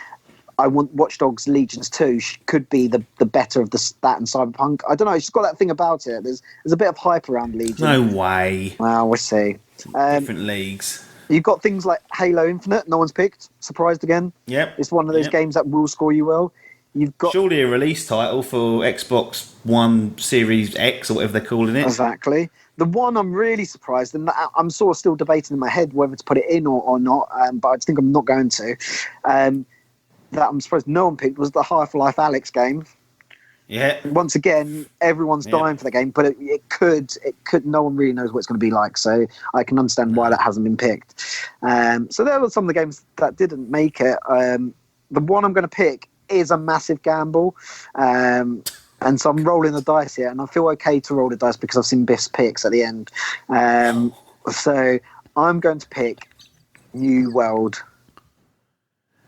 I want Watch Dogs Legions 2 could be the better of that and Cyberpunk. I don't know. It's just got that thing about it. There's a bit of hype around Legion. No way. Well, we'll see. Different leagues. You've got things like Halo Infinite. No one's picked. Surprised again. Yep. It's one of those games that will score you well. You've got Surely a release title for Xbox One Series X or whatever they're calling it. Exactly. The one I'm really surprised, and I'm sort of still debating in my head whether to put it in or not, but I think I'm not going to. That I'm surprised no one picked was the Half-Life Alyx game. Yeah. Once again, everyone's dying for the game, but it could. No one really knows what it's going to be like, so I can understand why that hasn't been picked. So there were some of the games that didn't make it. The one I'm going to pick is a massive gamble, and so I'm rolling the dice here, and I feel okay to roll the dice because I've seen Biff's picks at the end. So I'm going to pick New World,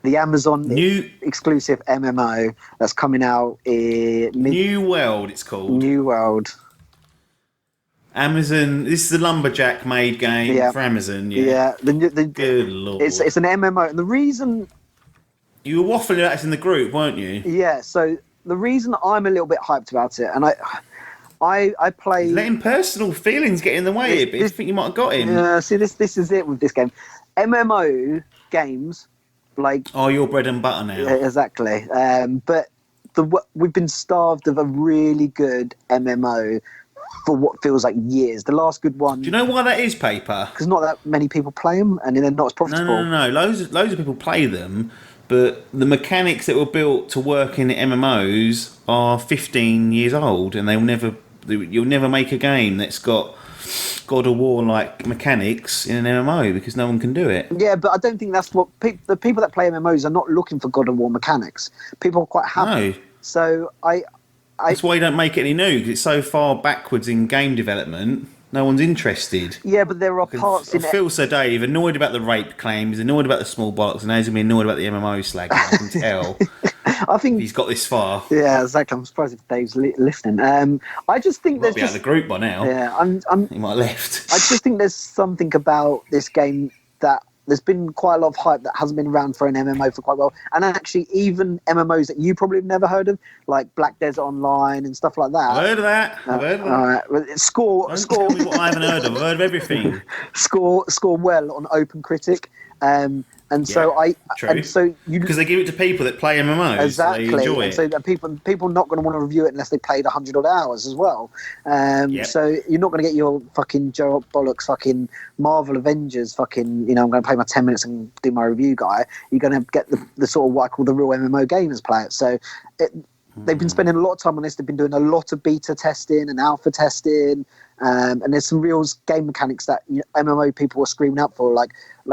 the Amazon exclusive MMO that's coming out in New World, it's called. New World. Amazon. This is the Lumberjack made game for Amazon. Yeah. Good lord. It's an MMO, and the reason you were waffling that in the group, weren't you? Yeah. So the reason I'm a little bit hyped about it, and I play. Letting personal feelings get in the way. I think you might have got him. See, this is it with this game. MMO games. Like, your bread and butter now. Yeah, exactly. But we've been starved of a really good MMO for what feels like years. The last good one. Do you know why that is, Paper? Because not that many people play them, and they're not as profitable. No. Loads of people play them, but the mechanics that were built to work in MMOs are 15 years old, and you'll never make a game that's got God of War like mechanics in an MMO because no one can do it. Yeah, but I don't think that's what the people that play MMOs are not looking for God of War mechanics. People are quite happy. No. So That's why you don't make it any new, because it's so far backwards in game development. No one's interested. yeah, but there are parts in it. Phil Dave annoyed about the rape claims, annoyed about the small bollocks, and now he's going to be annoyed about the MMO slagging. I can tell. I think He's got this far. Yeah, exactly. I'm surprised if Dave's listening. I just think Might there's be out of the group by now. Yeah, He might have left. I just think there's something about this game that there's been quite a lot of hype that hasn't been around for an MMO for quite a while. And actually, even MMOs that you probably have never heard of, like Black Desert Online and stuff like that. I've heard of that. I've heard of that. All right, well, score. Tell me what I haven't heard of. I've heard of everything. Score well on OpenCritic. Because they give it to people that play MMOs, exactly, so they enjoy and it. so that people not going to want to review it unless they played 100 odd hours as well. So you're not going to get your fucking Joe Bollocks fucking Marvel Avengers fucking I'm going to play my 10 minutes and do my review guy. You're going to get the sort of what I call the real MMO gamers play it. So they've been spending a lot of time on this. They've been doing a lot of beta testing and alpha testing. And there's some real game mechanics that MMO people are screaming out for, like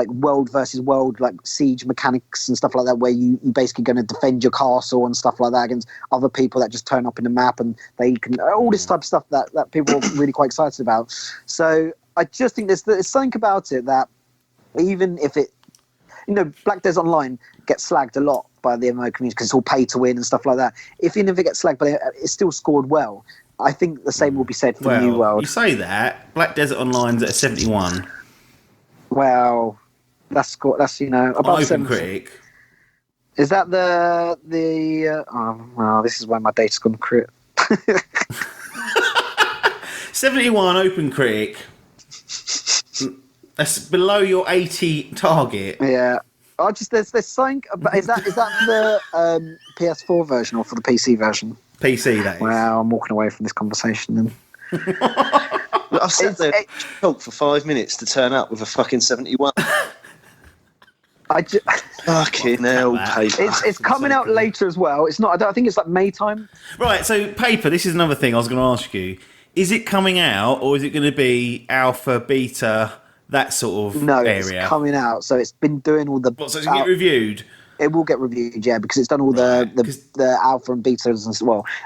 world versus world, like siege mechanics and stuff like that, where you basically going to defend your castle and stuff like that against other people that just turn up in the map, and they can all this type of stuff that people are really quite excited about. So I just think there's something about it that even if it, Black Desert Online gets slagged a lot by the MMO community because it's all pay to win and stuff like that. Even if it gets slagged, but it's still scored well. I think the same will be said for New World. You say that Black Desert Online's at a 71. Well, that's above OpenCritic. Is that the this is where my data's gone crit. 71 OpenCritic. That's below your 80 target. Yeah. There's something. Is that the PS4 version or for the PC version? PC, that is. Wow, I'm walking away from this conversation then. I've sat there talk for 5 minutes to turn up with a fucking 71. Fucking hell, Paper. It's coming out later as well. It's not. I think it's like May time. Right. So, Paper. This is another thing I was going to ask you. Is it coming out, or is it going to be alpha, beta, that sort of area? No, it's coming out. So it's been doing all the. So it's going to get reviewed. It will get reviewed, yeah, because it's done all the alpha and betas and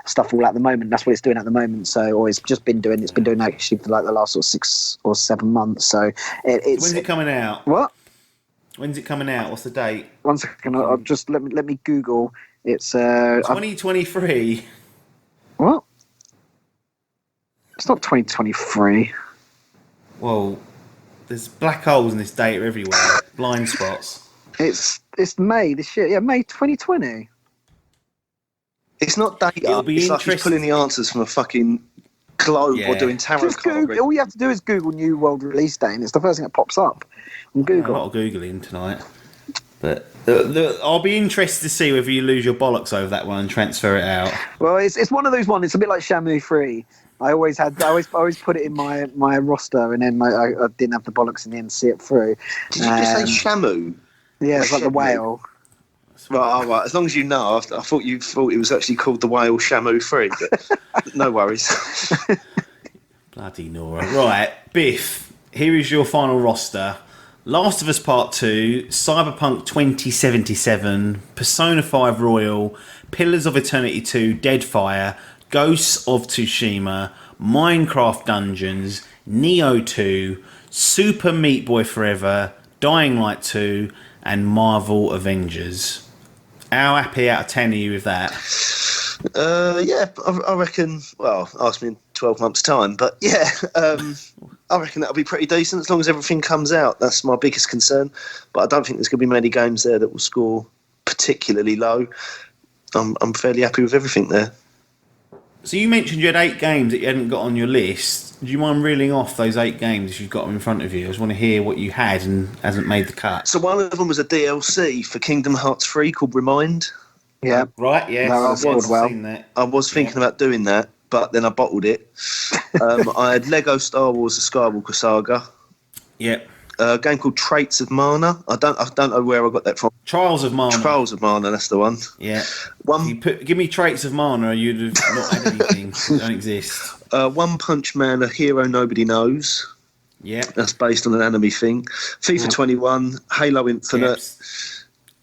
stuff all at the moment. That's what it's doing at the moment. So, or it's been doing actually for like the last sort of 6 or 7 months. So it's. When's it coming out? What? When's it coming out? What's the date? 1 second. I'll just let me Google. It's 2023. What? It's not 2023. Well, there's black holes in this data everywhere. Blind spots. It's May this year. Yeah, May 2020. It's not data. It's like he's pulling the answers from a fucking globe or doing tarot Just Google. All you have to do is Google New World release date, and it's the first thing that pops up on Google. A lot of Googling tonight. But I'll be interested to see whether you lose your bollocks over that one and transfer it out. Well, it's one of those ones. It's a bit like Shamu 3. I always put it in my roster, and then I didn't have the bollocks in the end to see it through. Did you just say Shamu? Yeah, it's like the whale. Right. As long as you know, I thought you thought it was actually called the whale Shamu 3, but no worries. Bloody Nora. Right, Biff, here is your final roster. Last of Us Part 2, Cyberpunk 2077, Persona 5 Royal, Pillars of Eternity 2, Deadfire, Ghosts of Tsushima, Minecraft Dungeons, Neo 2, Super Meat Boy Forever, Dying Light 2, and Marvel Avengers. How happy out of 10 are you with that? Yeah, I reckon. Well, ask me in 12 months' time, but yeah, I reckon that'll be pretty decent as long as everything comes out. That's my biggest concern. But I don't think there's going to be many games there that will score particularly low. I'm fairly happy with everything there. So you mentioned you had 8 games that you hadn't got on your list. Do you mind reeling off those 8 games if you've got them in front of you? I just want to hear what you had and hasn't made the cut. So one of them was a DLC for Kingdom Hearts 3 called Remind. Yeah. Right, yes. I was thinking about doing that, but then I bottled it. I had Lego Star Wars The Skywalker Saga. Yep. A game called Traits of Mana. I don't know where I got that from. Trials of Mana. Trials of Mana, that's the one. Yeah. Give me Traits of Mana, you'd have not had anything. That don't exist. One Punch Man, A Hero Nobody Knows. Yeah. That's based on an anime thing. FIFA 21, Halo Infinite,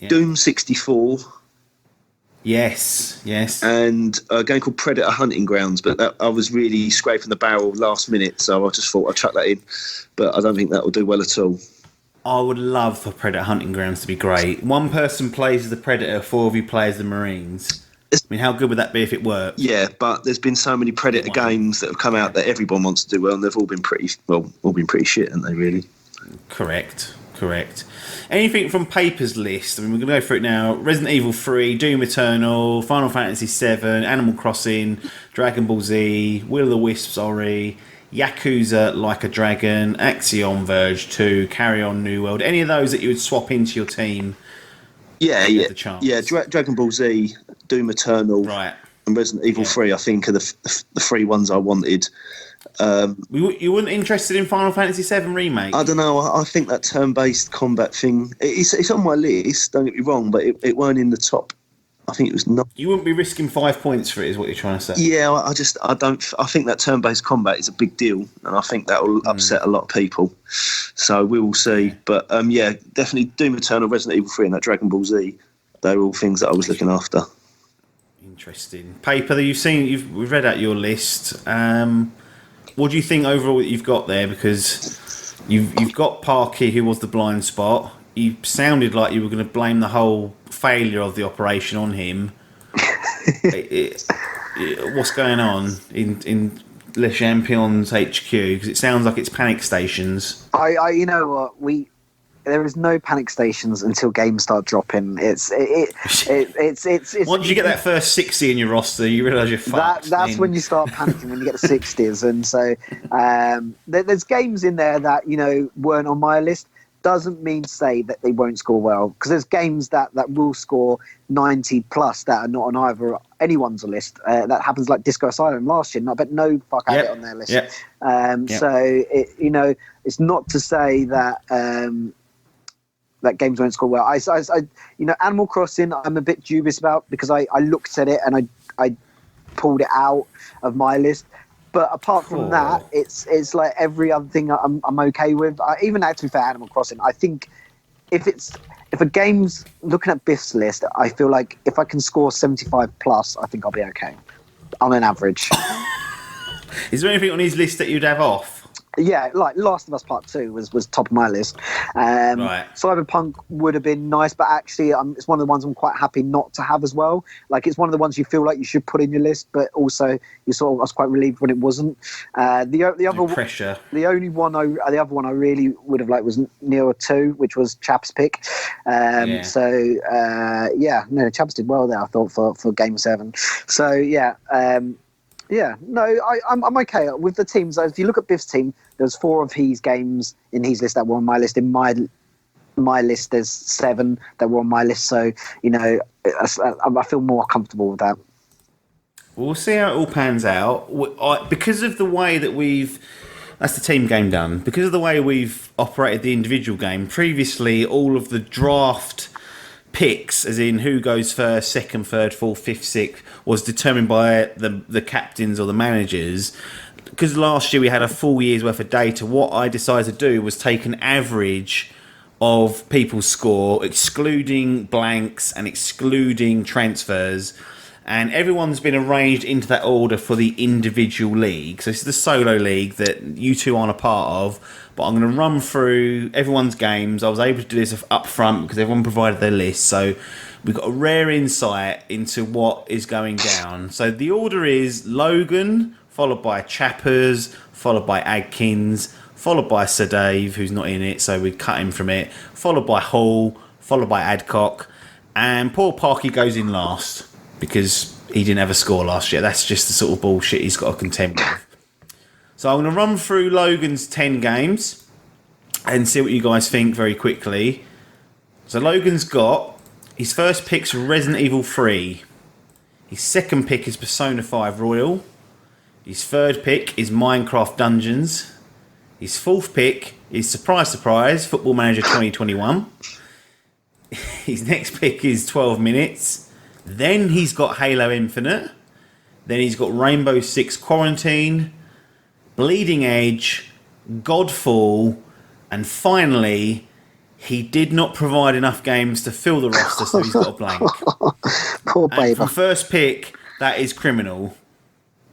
Doom 64. Yes. And a game called Predator Hunting Grounds, but I was really scraping the barrel last minute, so I just thought I'd chuck that in. But I don't think that will do well at all. I would love for Predator Hunting Grounds to be great. One person plays as the Predator, 4 of you play as the Marines. I mean, how good would that be if it worked? Yeah, but there's been so many Predator games that have come out that everyone wants to do well, and they've all been pretty shit, haven't they, really? Correct. Anything from Paper's list? I mean, we're going to go through it now. Resident Evil 3, Doom Eternal, Final Fantasy 7, Animal Crossing, Dragon Ball Z, Will o' the Wisps, Ori, Yakuza Like a Dragon, Axiom Verge 2, Carry On New World. Any of those that you would swap into your team? Yeah. Dragon Ball Z, Doom Eternal, right, and Resident Evil 3. I think are the 3 ones I wanted. You weren't interested in Final Fantasy 7 Remake? I don't know. I think that turn-based combat thing. It's on my list. Don't get me wrong, but it weren't in the top. I think it was not. You wouldn't be risking 5 points for it, is what you're trying to say? Yeah, I don't. I think that turn-based combat is a big deal, and I think that will upset a lot of people. So we will see. But definitely Doom Eternal, Resident Evil 3, and that Dragon Ball Z. They're all things that I was looking after. Interesting. Paper that we've read out your list. What do you think overall that you've got there? Because you've got Parky, who was the blind spot. You sounded like you were going to blame the whole failure of the operation on him. What's going on in Les Champions HQ? Because it sounds like it's panic stations. You know what, there is no panic stations until games start dropping. It's once you get that first 60 in your roster, you realise you're fucked. That's when you start panicking, when you get the 60s. And so there's games in there that weren't on my list. Doesn't mean to say that they won't score well, because there's games that will score 90 plus that are not on anyone's list. That happens like Disco Asylum last year. I bet no fuck had it on their list. So it's not to say that that games won't score well. I Animal Crossing, I'm a bit dubious about, because I looked at it and I pulled it out of my list. But apart from that, it's like every other thing I'm okay with. Even actually for Animal Crossing, I think if a game's looking at Biff's list, I feel like if I can score 75 plus, I think I'll be okay on an average. Is there anything on his list that you'd have off? Yeah, like Last of Us Part 2 was top of my list. Right. Cyberpunk would have been nice, but actually it's one of the ones I'm quite happy not to have as well. Like, it's one of the ones you feel like you should put in your list, but also I was quite relieved when it wasn't. The other pressure. The other one I really would have liked was Neo 2, which was Chap's pick. Chaps did well there, I thought, for Game 7. So I'm okay with the teams. If you look at Biff's team, there's 4 of his games in his list that were on my list. In my list, there's 7 that were on my list. So I feel more comfortable with that. We'll see how it all pans out. Because of the way that that's the team game done. Because of the way we've operated the individual game, previously all of the draft picks, as in who goes first, second, third, fourth, fifth, sixth, was determined by the captains or the managers. Because last year we had a full year's worth of data, what I decided to do was take an average of people's score, excluding blanks and excluding transfers, and everyone's been arranged into that order for the individual league. So this is the solo league that you two aren't a part of, but I'm going to run through everyone's games. I was able to do this up front because everyone provided their list, so we've got a rare insight into what is going down. So the order is Logan, followed by Chappers, followed by Adkins, followed by Sir Dave, who's not in it, so we cut him from it, followed by Hall, followed by Adcock, and poor Parky goes in last because he didn't have a score last year. That's just the sort of bullshit he's got to contend with. So I'm going to run through Logan's 10 games and see what you guys think very quickly. So Logan's got his first pick's Resident Evil 3. His second pick is Persona 5 Royal. His third pick is Minecraft Dungeons. His fourth pick is surprise, surprise, Football Manager 2021. His next pick is 12 minutes. Then he's got Halo Infinite. Then he's got Rainbow Six Quarantine, Bleeding Edge, Godfall, and finally, he did not provide enough games to fill the roster, so he's got a blank. Poor baby. And for first pick, that is criminal.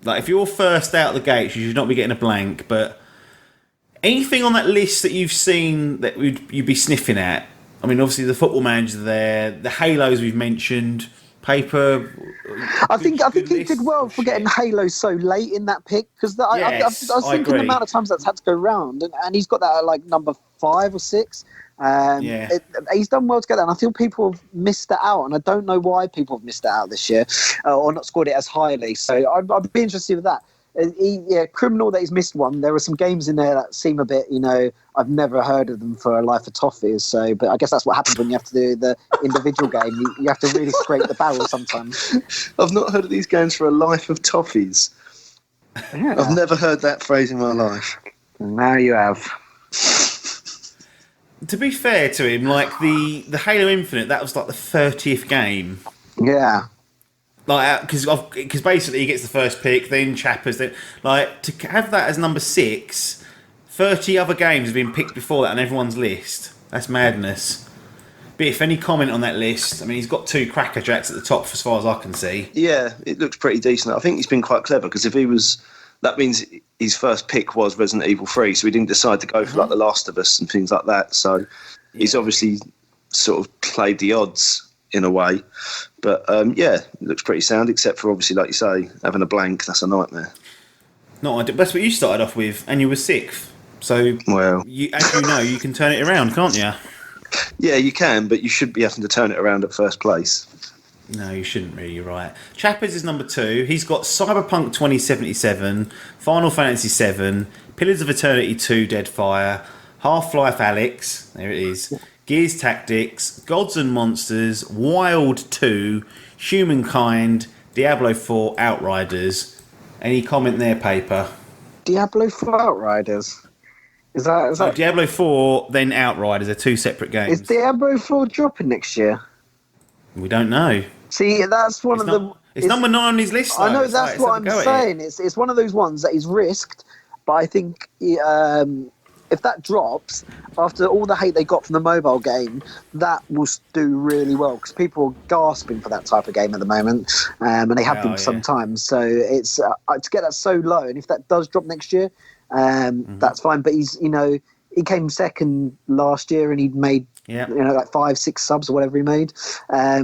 Like, if you're first out the gates, you should not be getting a blank, but anything on that list that you've seen that you'd be sniffing at? I mean, obviously the Football Manager there, the Halos we've mentioned, Paper. I think he did well for getting Halo so late in that pick, because I was thinking the amount of times that's had to go round, and he's got that at like number 5 or 6. He's done well to get that, and I feel people have missed that out, and I don't know why people have missed that out this year, or not scored it as highly. So I'd be interested with that. Criminal that he's missed one. There were some games in there that seem a bit, I've never heard of them for a Life of Toffees. So, but I guess that's what happens when you have to do the individual game. You have to really scrape the barrel sometimes. I've not heard of these games for a Life of Toffees. Yeah. I've never heard that phrase in my life. Now you have. To be fair to him, like the Halo Infinite, that was like the 30th game. Yeah. Like, because basically he gets the first pick, then Chappers, then like to have that as number 6, 30 other games have been picked before that on everyone's list. That's madness. Biff, any comment on that list? I mean, he's got 2 Cracker Jacks at the top, as far as I can see. Yeah, it looks pretty decent. I think he's been quite clever, because if he was, that means his first pick was Resident Evil 3, so he didn't decide to go for like The Last of Us and things like that. So he's obviously sort of played the odds in a way. But it looks pretty sound, except for obviously, like you say, having a blank. That's a nightmare. That's what you started off with, and you were 6th. So, well, as you know, you can turn it around, can't you? Yeah, you can, but you should be having to turn it around at first place. No, you shouldn't really, you're right. Chappers is number 2. He's got Cyberpunk 2077, Final Fantasy 7, Pillars of Eternity 2 Deadfire, Half-Life Alyx, there it is, Gears Tactics, Gods and Monsters, Wild 2, Humankind, Diablo 4 Outriders. Any comment there, Paper? Diablo 4 Outriders? Is that Diablo 4, then Outriders are 2 separate games. Is Diablo 4 dropping next year? We don't know. See, that's one It's number 9 on his list, though. I know, that's what I'm saying. It's one of those ones that he's risked, but I think if that drops, after all the hate they got from the mobile game, that will do really well, because people are gasping for that type of game at the moment, and they have been for some time. So it's to get that so low, and if that does drop next year, that's fine. But he's, he came second last year, and he'd made like 5-6 subs or whatever he made. I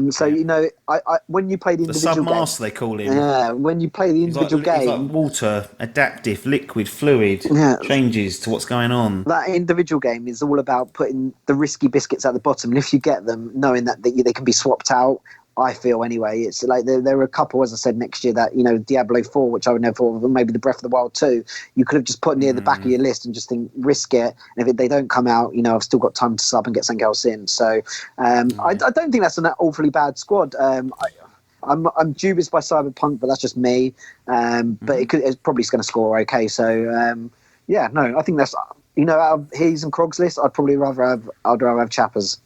when you play the individual sub game, master they call him. Yeah, when you play the individual game, he's like water, adaptive, liquid, fluid, changes to what's going on. That individual game is all about putting the risky biscuits at the bottom, and if you get them, knowing that they can be swapped out. I feel anyway, it's like there are a couple, as I said, next year that Diablo 4, which I would never thought of, maybe the Breath of the Wild 2, you could have just put near the back of your list and just think risk it, and if they don't come out, I've still got time to sub and get something else in. So I don't think that's an awfully bad squad. I'm dubious by Cyberpunk, but that's just me. But it's probably going to score okay. So I think that's out of his and Krog's list, I'd rather have Chappers.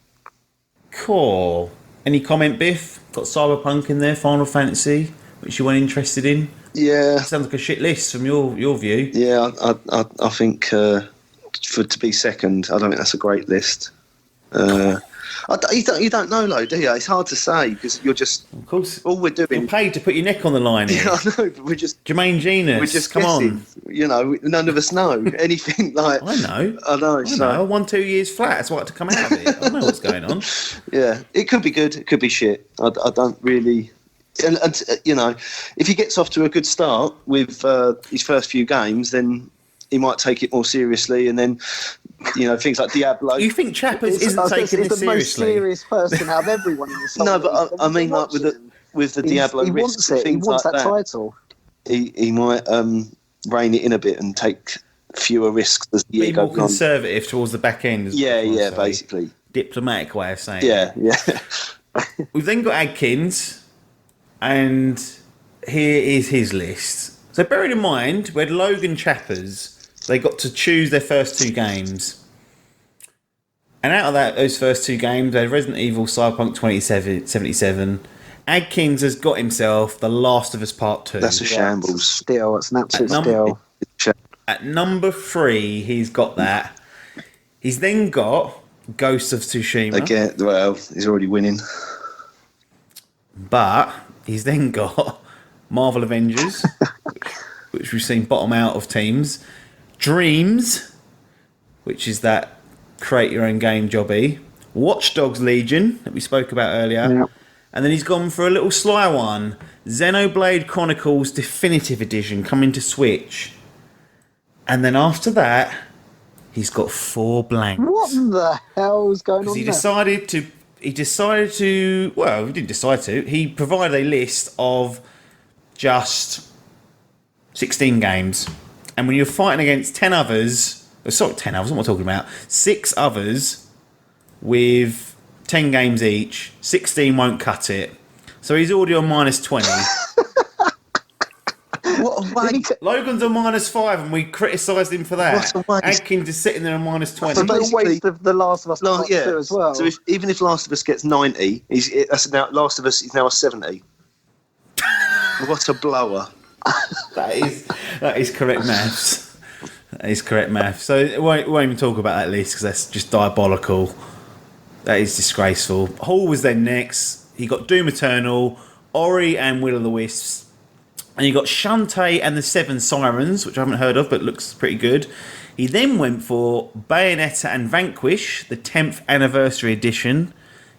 Cool. Any comment, Biff? Got Cyberpunk in there, Final Fantasy, which you weren't interested in? Yeah. Sounds like a shit list from your view. Yeah, I think to be second, I don't think that's a great list. You don't know, though, do you? It's hard to say, because you're just... Of course. All we're doing... You're paid to put your neck on the line here. Yeah, I know, but we're just... Jermaine Genius, we're just come guessing. on. None of us know anything like... I know. I know. 1-2 years flat, that's what to come out of it. I know what's going on. Yeah, it could be good, it could be shit. I don't really... And if he gets off to a good start with his first few games, then he might take it more seriously, and then... things like Diablo. You think Chappers isn't taking this seriously? He's the most serious person out of everyone in this. No, but I mean, like with the Diablo risks, he wants that title. He might rein it in a bit and take fewer risks as the year goes on. Be more conservative towards the back end. Yeah, basically. Diplomatic way of saying it. Yeah. We've then got Adkins, and here is his list. So bearing in mind, we had Logan Chappers, they got to choose their first 2 games. And out of those first 2 games, they had Resident Evil Cyberpunk 2077. Adkins has got himself The Last of Us Part 2. That's a shambles. It's an absolute steal. At number 3, he's got that. He's then got Ghost of Tsushima. Again, well, he's already winning. But he's then got Marvel Avengers, which we've seen bottom out of teams. Dreams, which is that create your own game jobby. Watch Dogs Legion, that we spoke about earlier. Yep. And then he's gone for a little sly one. Xenoblade Chronicles Definitive Edition coming to Switch. And then after that, he's got 4 blanks. What the hell's going on He there? decided to. Well, he didn't decide to. He provided a list of just 16 games. And when you're fighting against 10 others, 10 others, what am I talking about? 6 others with 10 games each, 16 won't cut it. So he's already on minus 20. What a waste. Logan's on minus 5 and we criticised him for that. What a waste. Adkins is sitting there on minus 20. It's a basically- waste of The Last of Us Part 2 as well. So even if Last of Us gets 90, Last of Us is now a 70. What a blower. That is correct maths. That is correct maths. So we won't even talk about that list because that's just diabolical. That is disgraceful. Hall was then next. He got Doom Eternal, Ori and Will of the Wisps. And you got Shantae and the 7 Sirens, which I haven't heard of, but looks pretty good. He then went for Bayonetta and Vanquish, the 10th Anniversary Edition.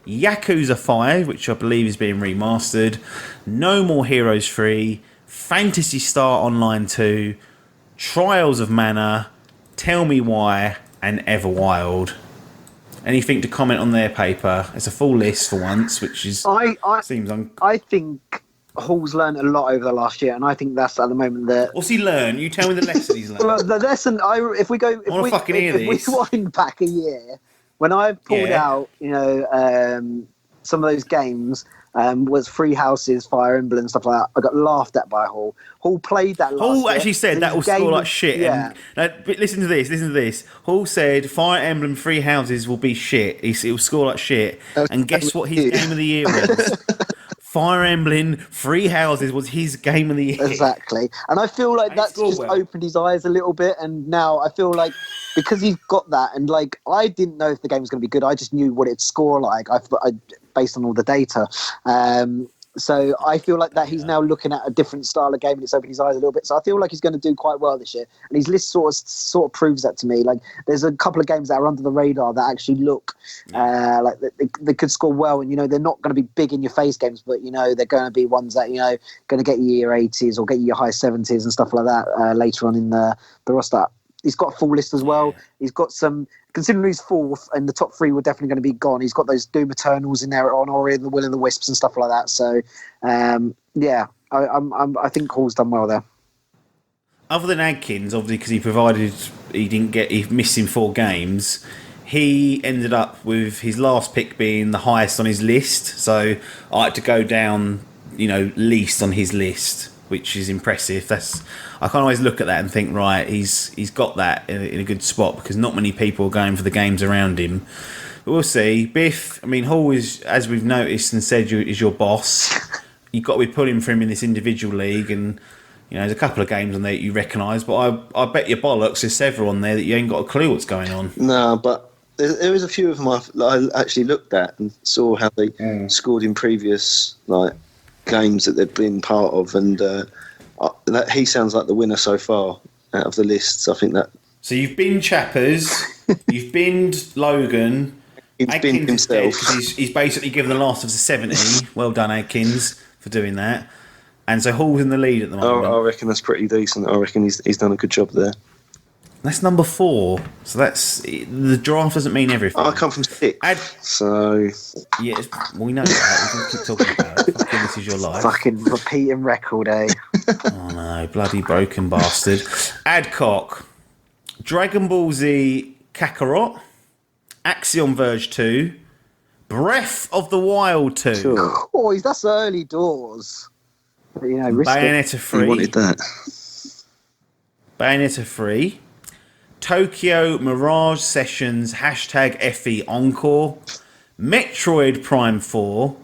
Yakuza 5, which I believe is being remastered. No More Heroes 3. Phantasy Star Online 2. Trials of Mana. Tell Me Why. And Everwild. Anything to comment on their paper? It's a full list for once, which is seems I think Hall's learned a lot over the last year, and I think that's at the moment that. What's he learned? You tell me the lesson he's learned. Well, the lesson if we wind back a year, when I pulled out, some of those games. Was Free Houses, Fire Emblem, and stuff like that. I got laughed at by Hall. Hall played that last Hall year. actually said that will score like shit. Yeah. But listen to this. Hall said Fire Emblem Free Houses will be shit. It will score like shit. And guess what his game of the year was? Fire Emblem Free Houses was his game of the year. Exactly. And I feel like that's just opened his eyes a little bit. And now I feel like because he's got that, and like I didn't know if the game was going to be good. I just knew what it'd score like. I based on all the data. So I feel like that he's now looking at a different style of game and it's opened his eyes a little bit. So I feel like he's going to do quite well this year. And his list sort of proves that to me. Like there's a couple of games that are under the radar that actually look like they could score well. And, they're not going to be big in your face games, but, they're going to be ones that, going to get you your 80s or get you your high 70s and stuff like that later on in the roster. He's got a full list as well. He's got some, considering he's 4th and the top 3 were definitely going to be gone. He's got those Doom Eternals in there on Ori and the Will and the Wisps and stuff like that. So, I think Hall's done well there. Other than Adkins, obviously, because he missed in 4 games. He ended up with his last pick being the highest on his list. So I had to go down, least on his list, which is impressive. I can't always look at that and think, right, he's got that in a good spot because not many people are going for the games around him. But we'll see. Biff, Hall is, as we've noticed and said, is your boss. You've got to be pulling for him in this individual league, and there's a couple of games on there that you recognise, but I bet your bollocks there's several on there that you ain't got a clue what's going on. No, but there is a few of them I actually looked at and saw how they scored in previous games that they've been part of, and that he sounds like the winner so far out of the lists. I think that. So you've been Chappers, you've binned Logan. He's binned himself. He's basically given The Last of Us a 70. Well done, Adkins, for doing that. And so Hall's in the lead at the moment. I reckon that's pretty decent. I reckon he's done a good job there. That's number 4. So the draft doesn't mean everything. I come from 6. So yeah, we know that. We can keep talking about it. Fucking this is your life. Fucking repeating record, eh? Oh no, bloody broken bastard. Adcock, Dragon Ball Z Kakarot, Axiom Verge 2, Breath of the Wild 2. Sure. Oh, that's early doors. Risk Bayonetta 3. He wanted that. Bayonetta 3. Tokyo Mirage Sessions #FE Encore, Metroid Prime 4,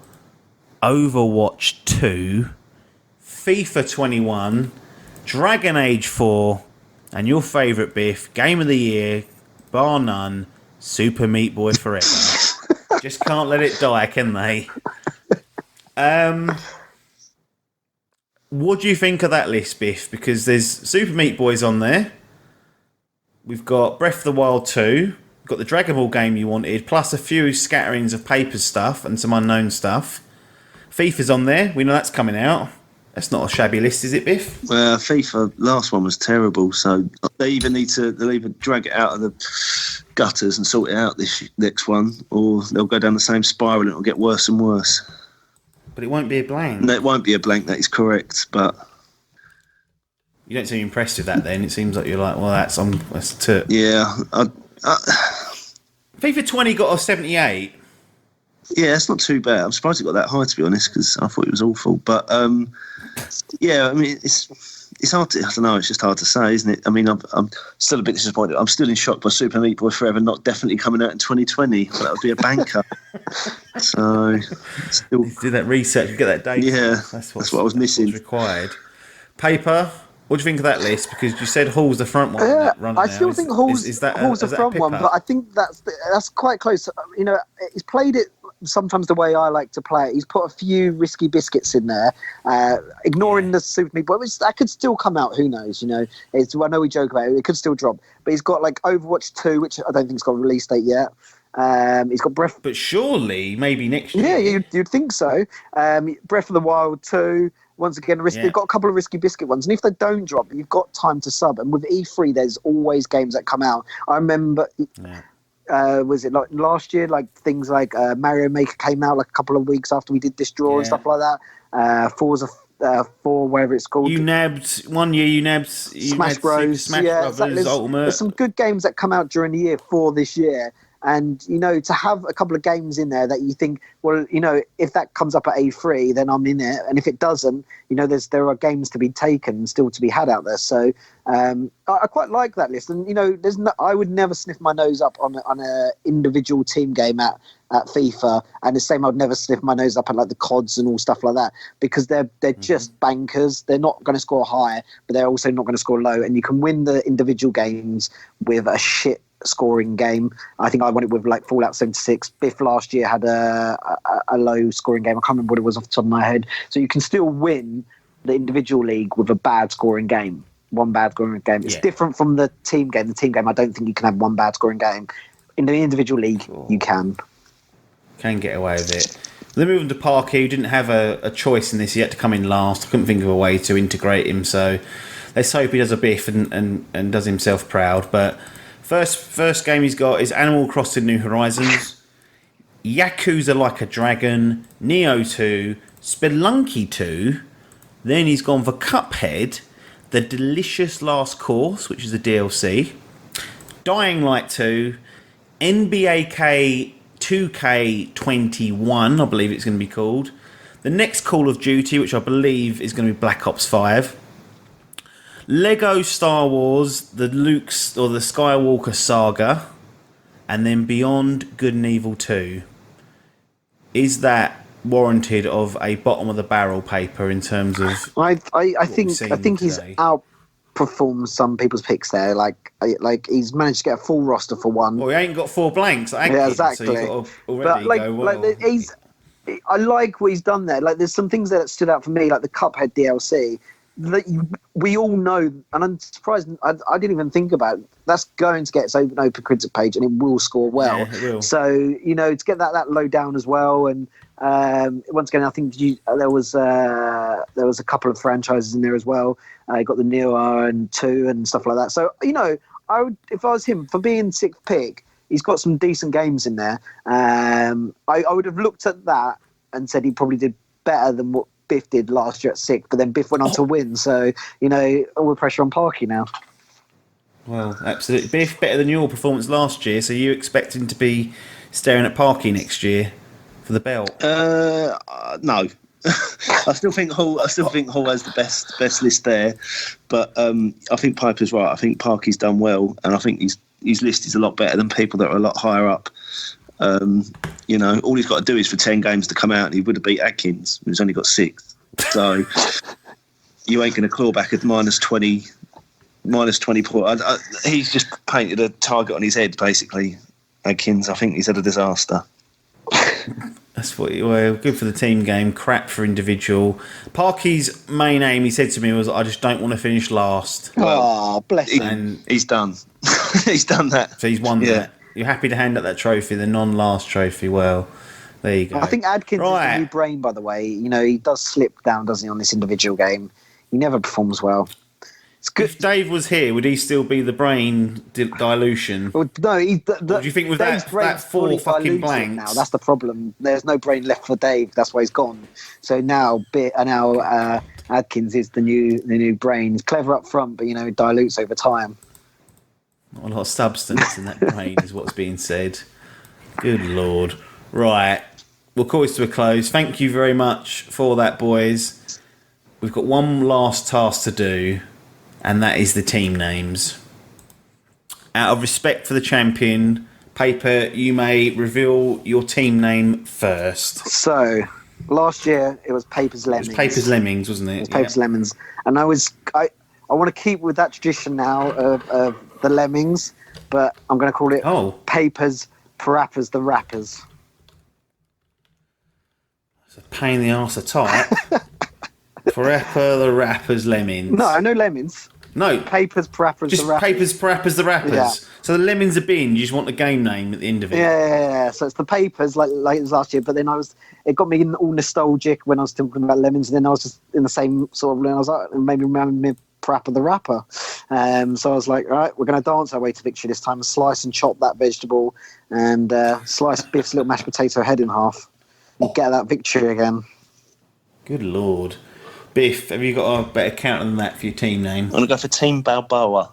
Overwatch 2, FIFA 21, Dragon Age 4, and your favourite, Biff, Game of the Year, bar none, Super Meat Boy Forever. Just can't let it die, can they? What do you think of that list, Biff? Because there's Super Meat Boys on there. We've got Breath of the Wild 2. We've got the Dragon Ball game you wanted, plus a few scatterings of paper stuff and some unknown stuff. FIFA's on there. We know that's coming out. That's not a shabby list, is it, Biff? Well, FIFA last one was terrible, so they'll either drag it out of the gutters and sort it out this next one, or they'll go down the same spiral and it'll get worse and worse. But it won't be a blank. No, it won't be a blank, that is correct, but... You don't seem impressed with that then. It seems like you're like, well, that's it. Yeah. FIFA 20 got a 78. Yeah, it's not too bad. I'm surprised it got that high, to be honest, because I thought it was awful. But, yeah, I mean, it's hard to... I don't know, it's just hard to say, isn't it? I mean, I'm still a bit disappointed. I'm still in shock by Super Meat Boy Forever not definitely coming out in 2020. That would be a banker. So... Still, do that research, get that data. Yeah, that's what I was missing. What's required. Paper... What do you think of that list? Because you said Hall's the front one. I still think Hall's the front one, but I think that's quite close. You know, he's played it sometimes the way I like to play it. He's put a few risky biscuits in there, ignoring the Super Meat Boy, which that could still come out. Who knows? You know, I know we joke about it. It could still drop, but he's got like Overwatch 2, which I don't think's got a release date yet. He's got Breath, but surely maybe next year. Yeah, you'd think so. Breath of the Wild 2. Once again, they've got a couple of risky biscuit ones, and if they don't drop, you've got time to sub. And with E3, there's always games that come out. I remember, was it like last year? Like things like Mario Maker came out like a couple of weeks after we did this draw and stuff like that. Forza 4, whatever it's called. You nabbed Smash Bros. Smash Brothers Ultimate. There's some good games that come out during the year for this year. And, you know, to have a couple of games in there that you think, well, you know, if that comes up at A3, then I'm in it. And if it doesn't, you know, there are games to be taken, still to be had out there. So I quite like that list. And, you know, I would never sniff my nose up on a individual team game at FIFA. And the same, I'd never sniff my nose up at like the CODs and all stuff like that, because they're just bankers. They're not going to score high, but they're also not going to score low. And you can win the individual games with a shit scoring game. I think I won it with like Fallout 76. Biff last year had a low scoring game. I can't remember what it was off the top of my head. So you can still win the individual league with a bad scoring game. One bad scoring game. It's different from the team game. The team game, I don't think you can have one bad scoring game. In the individual league, you can. Can get away with it. Then moving to Parky, who didn't have a choice in this yet to come in last. I couldn't think of a way to integrate him, so let's hope he does a Biff and does himself proud. But First game he's got is Animal Crossing New Horizons, Yakuza Like a Dragon, Neo 2, Spelunky 2. Then he's gone for Cuphead, The Delicious Last Course, which is a DLC, Dying Light 2, NBA 2K21, I believe it's going to be called, the next Call of Duty, which I believe is going to be Black Ops 5, Lego Star Wars, the Skywalker Saga, and then Beyond Good and Evil 2. Is that warranted of a bottom of the barrel paper in terms of? I think he's outperformed some people's picks there. Like he's managed to get a full roster for one. Well, he ain't got 4 blanks. Exactly. So you've got to already go, well, I like what he's done there. Like there's some things that stood out for me, like the Cuphead DLC. That we all know, and I'm surprised I didn't even think about it. That's going to get its open critic page, and it will score well. Yeah, it will. So to get that low down as well, and once again, I think there was a couple of franchises in there as well. You got the Neo and 2 and stuff like that. So I would, if I was him, for being 6th pick, he's got some decent games in there. I would have looked at that and said he probably did better than what Biff did last year at 6th, but then Biff went on to win. So, all the pressure on Parky now. Well, absolutely. Biff, better than your performance last year, so you expecting to be staring at Parky next year for the belt? No. I still think Hall has the best list there, but I think Piper's right. I think Parky's done well, and I think his list is a lot better than people that are a lot higher up. You know, all he's got to do is for 10 games to come out, and he would have beat Adkins, who's only got 6. So you ain't going to claw back at minus 20 points. He's just painted a target on his head, basically. Adkins, I think he's had a disaster. That's what. Well, good for the team game, crap for individual. Parky's main aim, he said to me, was, "I just don't want to finish last." Well, bless him. And he's done. He's done that. So he's won that. You're happy to hand out that trophy, the non-last trophy. Well, there you go. I think Adkins is the new brain, by the way. You know, he does slip down, doesn't he, on this individual game? He never performs well. It's good. If Dave was here, would he still be the brain dilution? Well, no, what do you think with that 4 fucking blanks? Now that's the problem. There's no brain left for Dave. That's why he's gone. So now, Adkins is the new brain. He's clever up front, but it dilutes over time. Not a lot of substance in that brain is what's being said. Good Lord. Right. We'll call this to a close. Thank you very much for that, boys. We've got one last task to do, and that is the team names. Out of respect for the champion, Paper, you may reveal your team name first. So, last year it was Paper's Lemmings. It was Paper's Lemmings, wasn't it? It was Paper's Lemons. And I want to keep with that tradition now of the Lemmings, but I'm going to call it Paper's Parappas the Rappers. It's a pain in the arse to type. Parappa the Rappers Lemmings. No Lemons. No. Papers, Parappas just the Rappers. Papers, Parappas the Rappers. Yeah. So the Lemons are bin, you just want the game name at the end of it. Yeah. So it's the Papers like it was last year, but then it got me all nostalgic when I was talking about Lemons, and then I was just in the same sort of, and I was like, maybe remember me Parappa the Rapper. So I was like, all right, we're going to dance our way to victory this time, slice and chop that vegetable, and slice Biff's little mashed potato head in half, and get that victory again. Good Lord. Biff, have you got a better counter than that for your team name? I'm going to go for Team Balboa.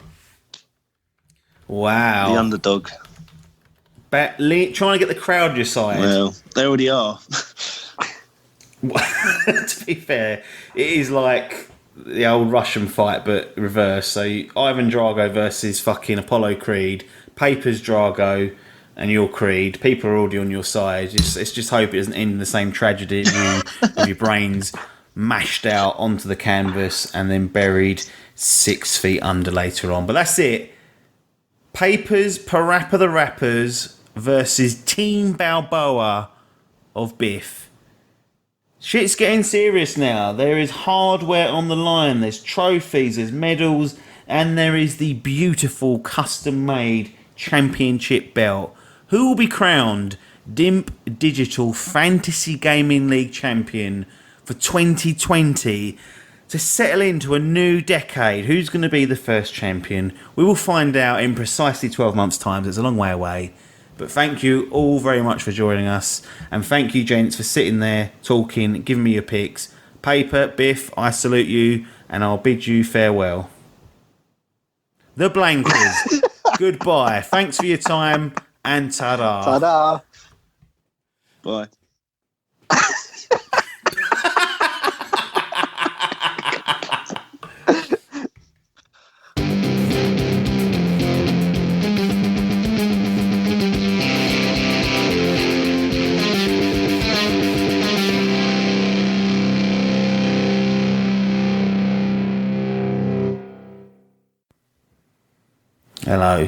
Wow. The underdog. Trying to get the crowd your side. Well, they already are. To be fair, it is like the old Russian fight, but reverse. So Ivan Drago versus fucking Apollo Creed. Paper's Drago and your Creed. People are already on your side. Let's just hope it doesn't end in the same tragedy of your brains mashed out onto the canvas and then buried 6 feet under later on. But that's it. Papers, Parappa the Rappers versus Team Balboa of Biff. Shit's getting serious now. There is hardware on the line. There's trophies, there's medals, and there is the beautiful custom-made championship belt. Who will be crowned Dimp Digital Fantasy Gaming League champion for 2020 to settle into a new decade? Who's going to be the first champion? We will find out in precisely 12 months' time. It's a long way away. But thank you all very much for joining us. And thank you, gents, for sitting there, talking, giving me your picks. Paper, Biff, I salute you, and I'll bid you farewell. The Blankers, goodbye. Thanks for your time, and ta-da. Ta-da. Bye. Hello.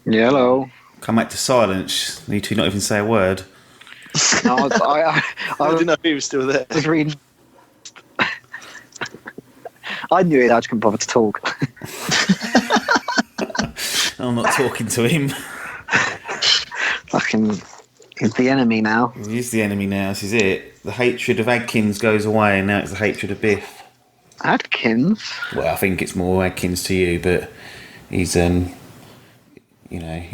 Yeah, hello. Come back to silence. Need to not even say a word. No, I didn't know if he was still there. I was reading. I knew it. I just couldn't bother to talk. I'm not talking to him. Fucking, he's the enemy now. He's the enemy now. This is it. The hatred of Adkins goes away, and now it's the hatred of Biff. Adkins? Well, I think it's more Adkins to you, but he's you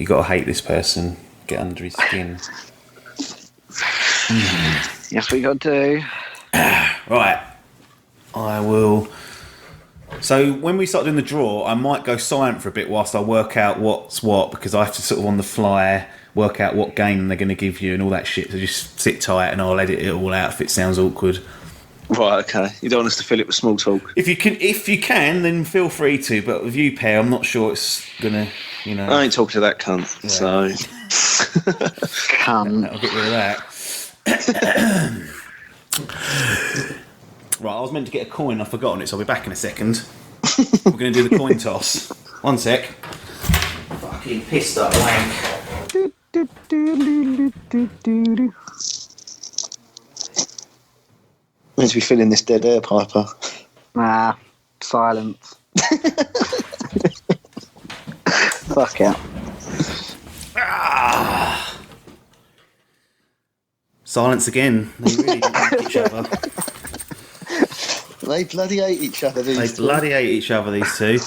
got to hate this person, get under his skin. Yes, we got to. Right, I will. So when we start doing the draw, I might go silent for a bit whilst I work out what's what, because I have to sort of on the fly work out what game they're going to give you and all that shit. So just sit tight and I'll edit it all out if it sounds awkward. Right, okay. You don't want us to fill it with small talk. If you can, then feel free to. But with you, pair, I'm not sure it's gonna, you know. I ain't talking to that cunt, so. Cunt. I'll get rid of that. Right, I was meant to get a coin. I've forgotten it, so I'll be back in a second. We're going to do the coin toss. 1 sec. Fucking pissed up wank. Meant to be filling this dead air, Piper. Nah, silence. Fuck out. Silence again. They really don't like each other. They bloody hate each other, They bloody hate each other, these two.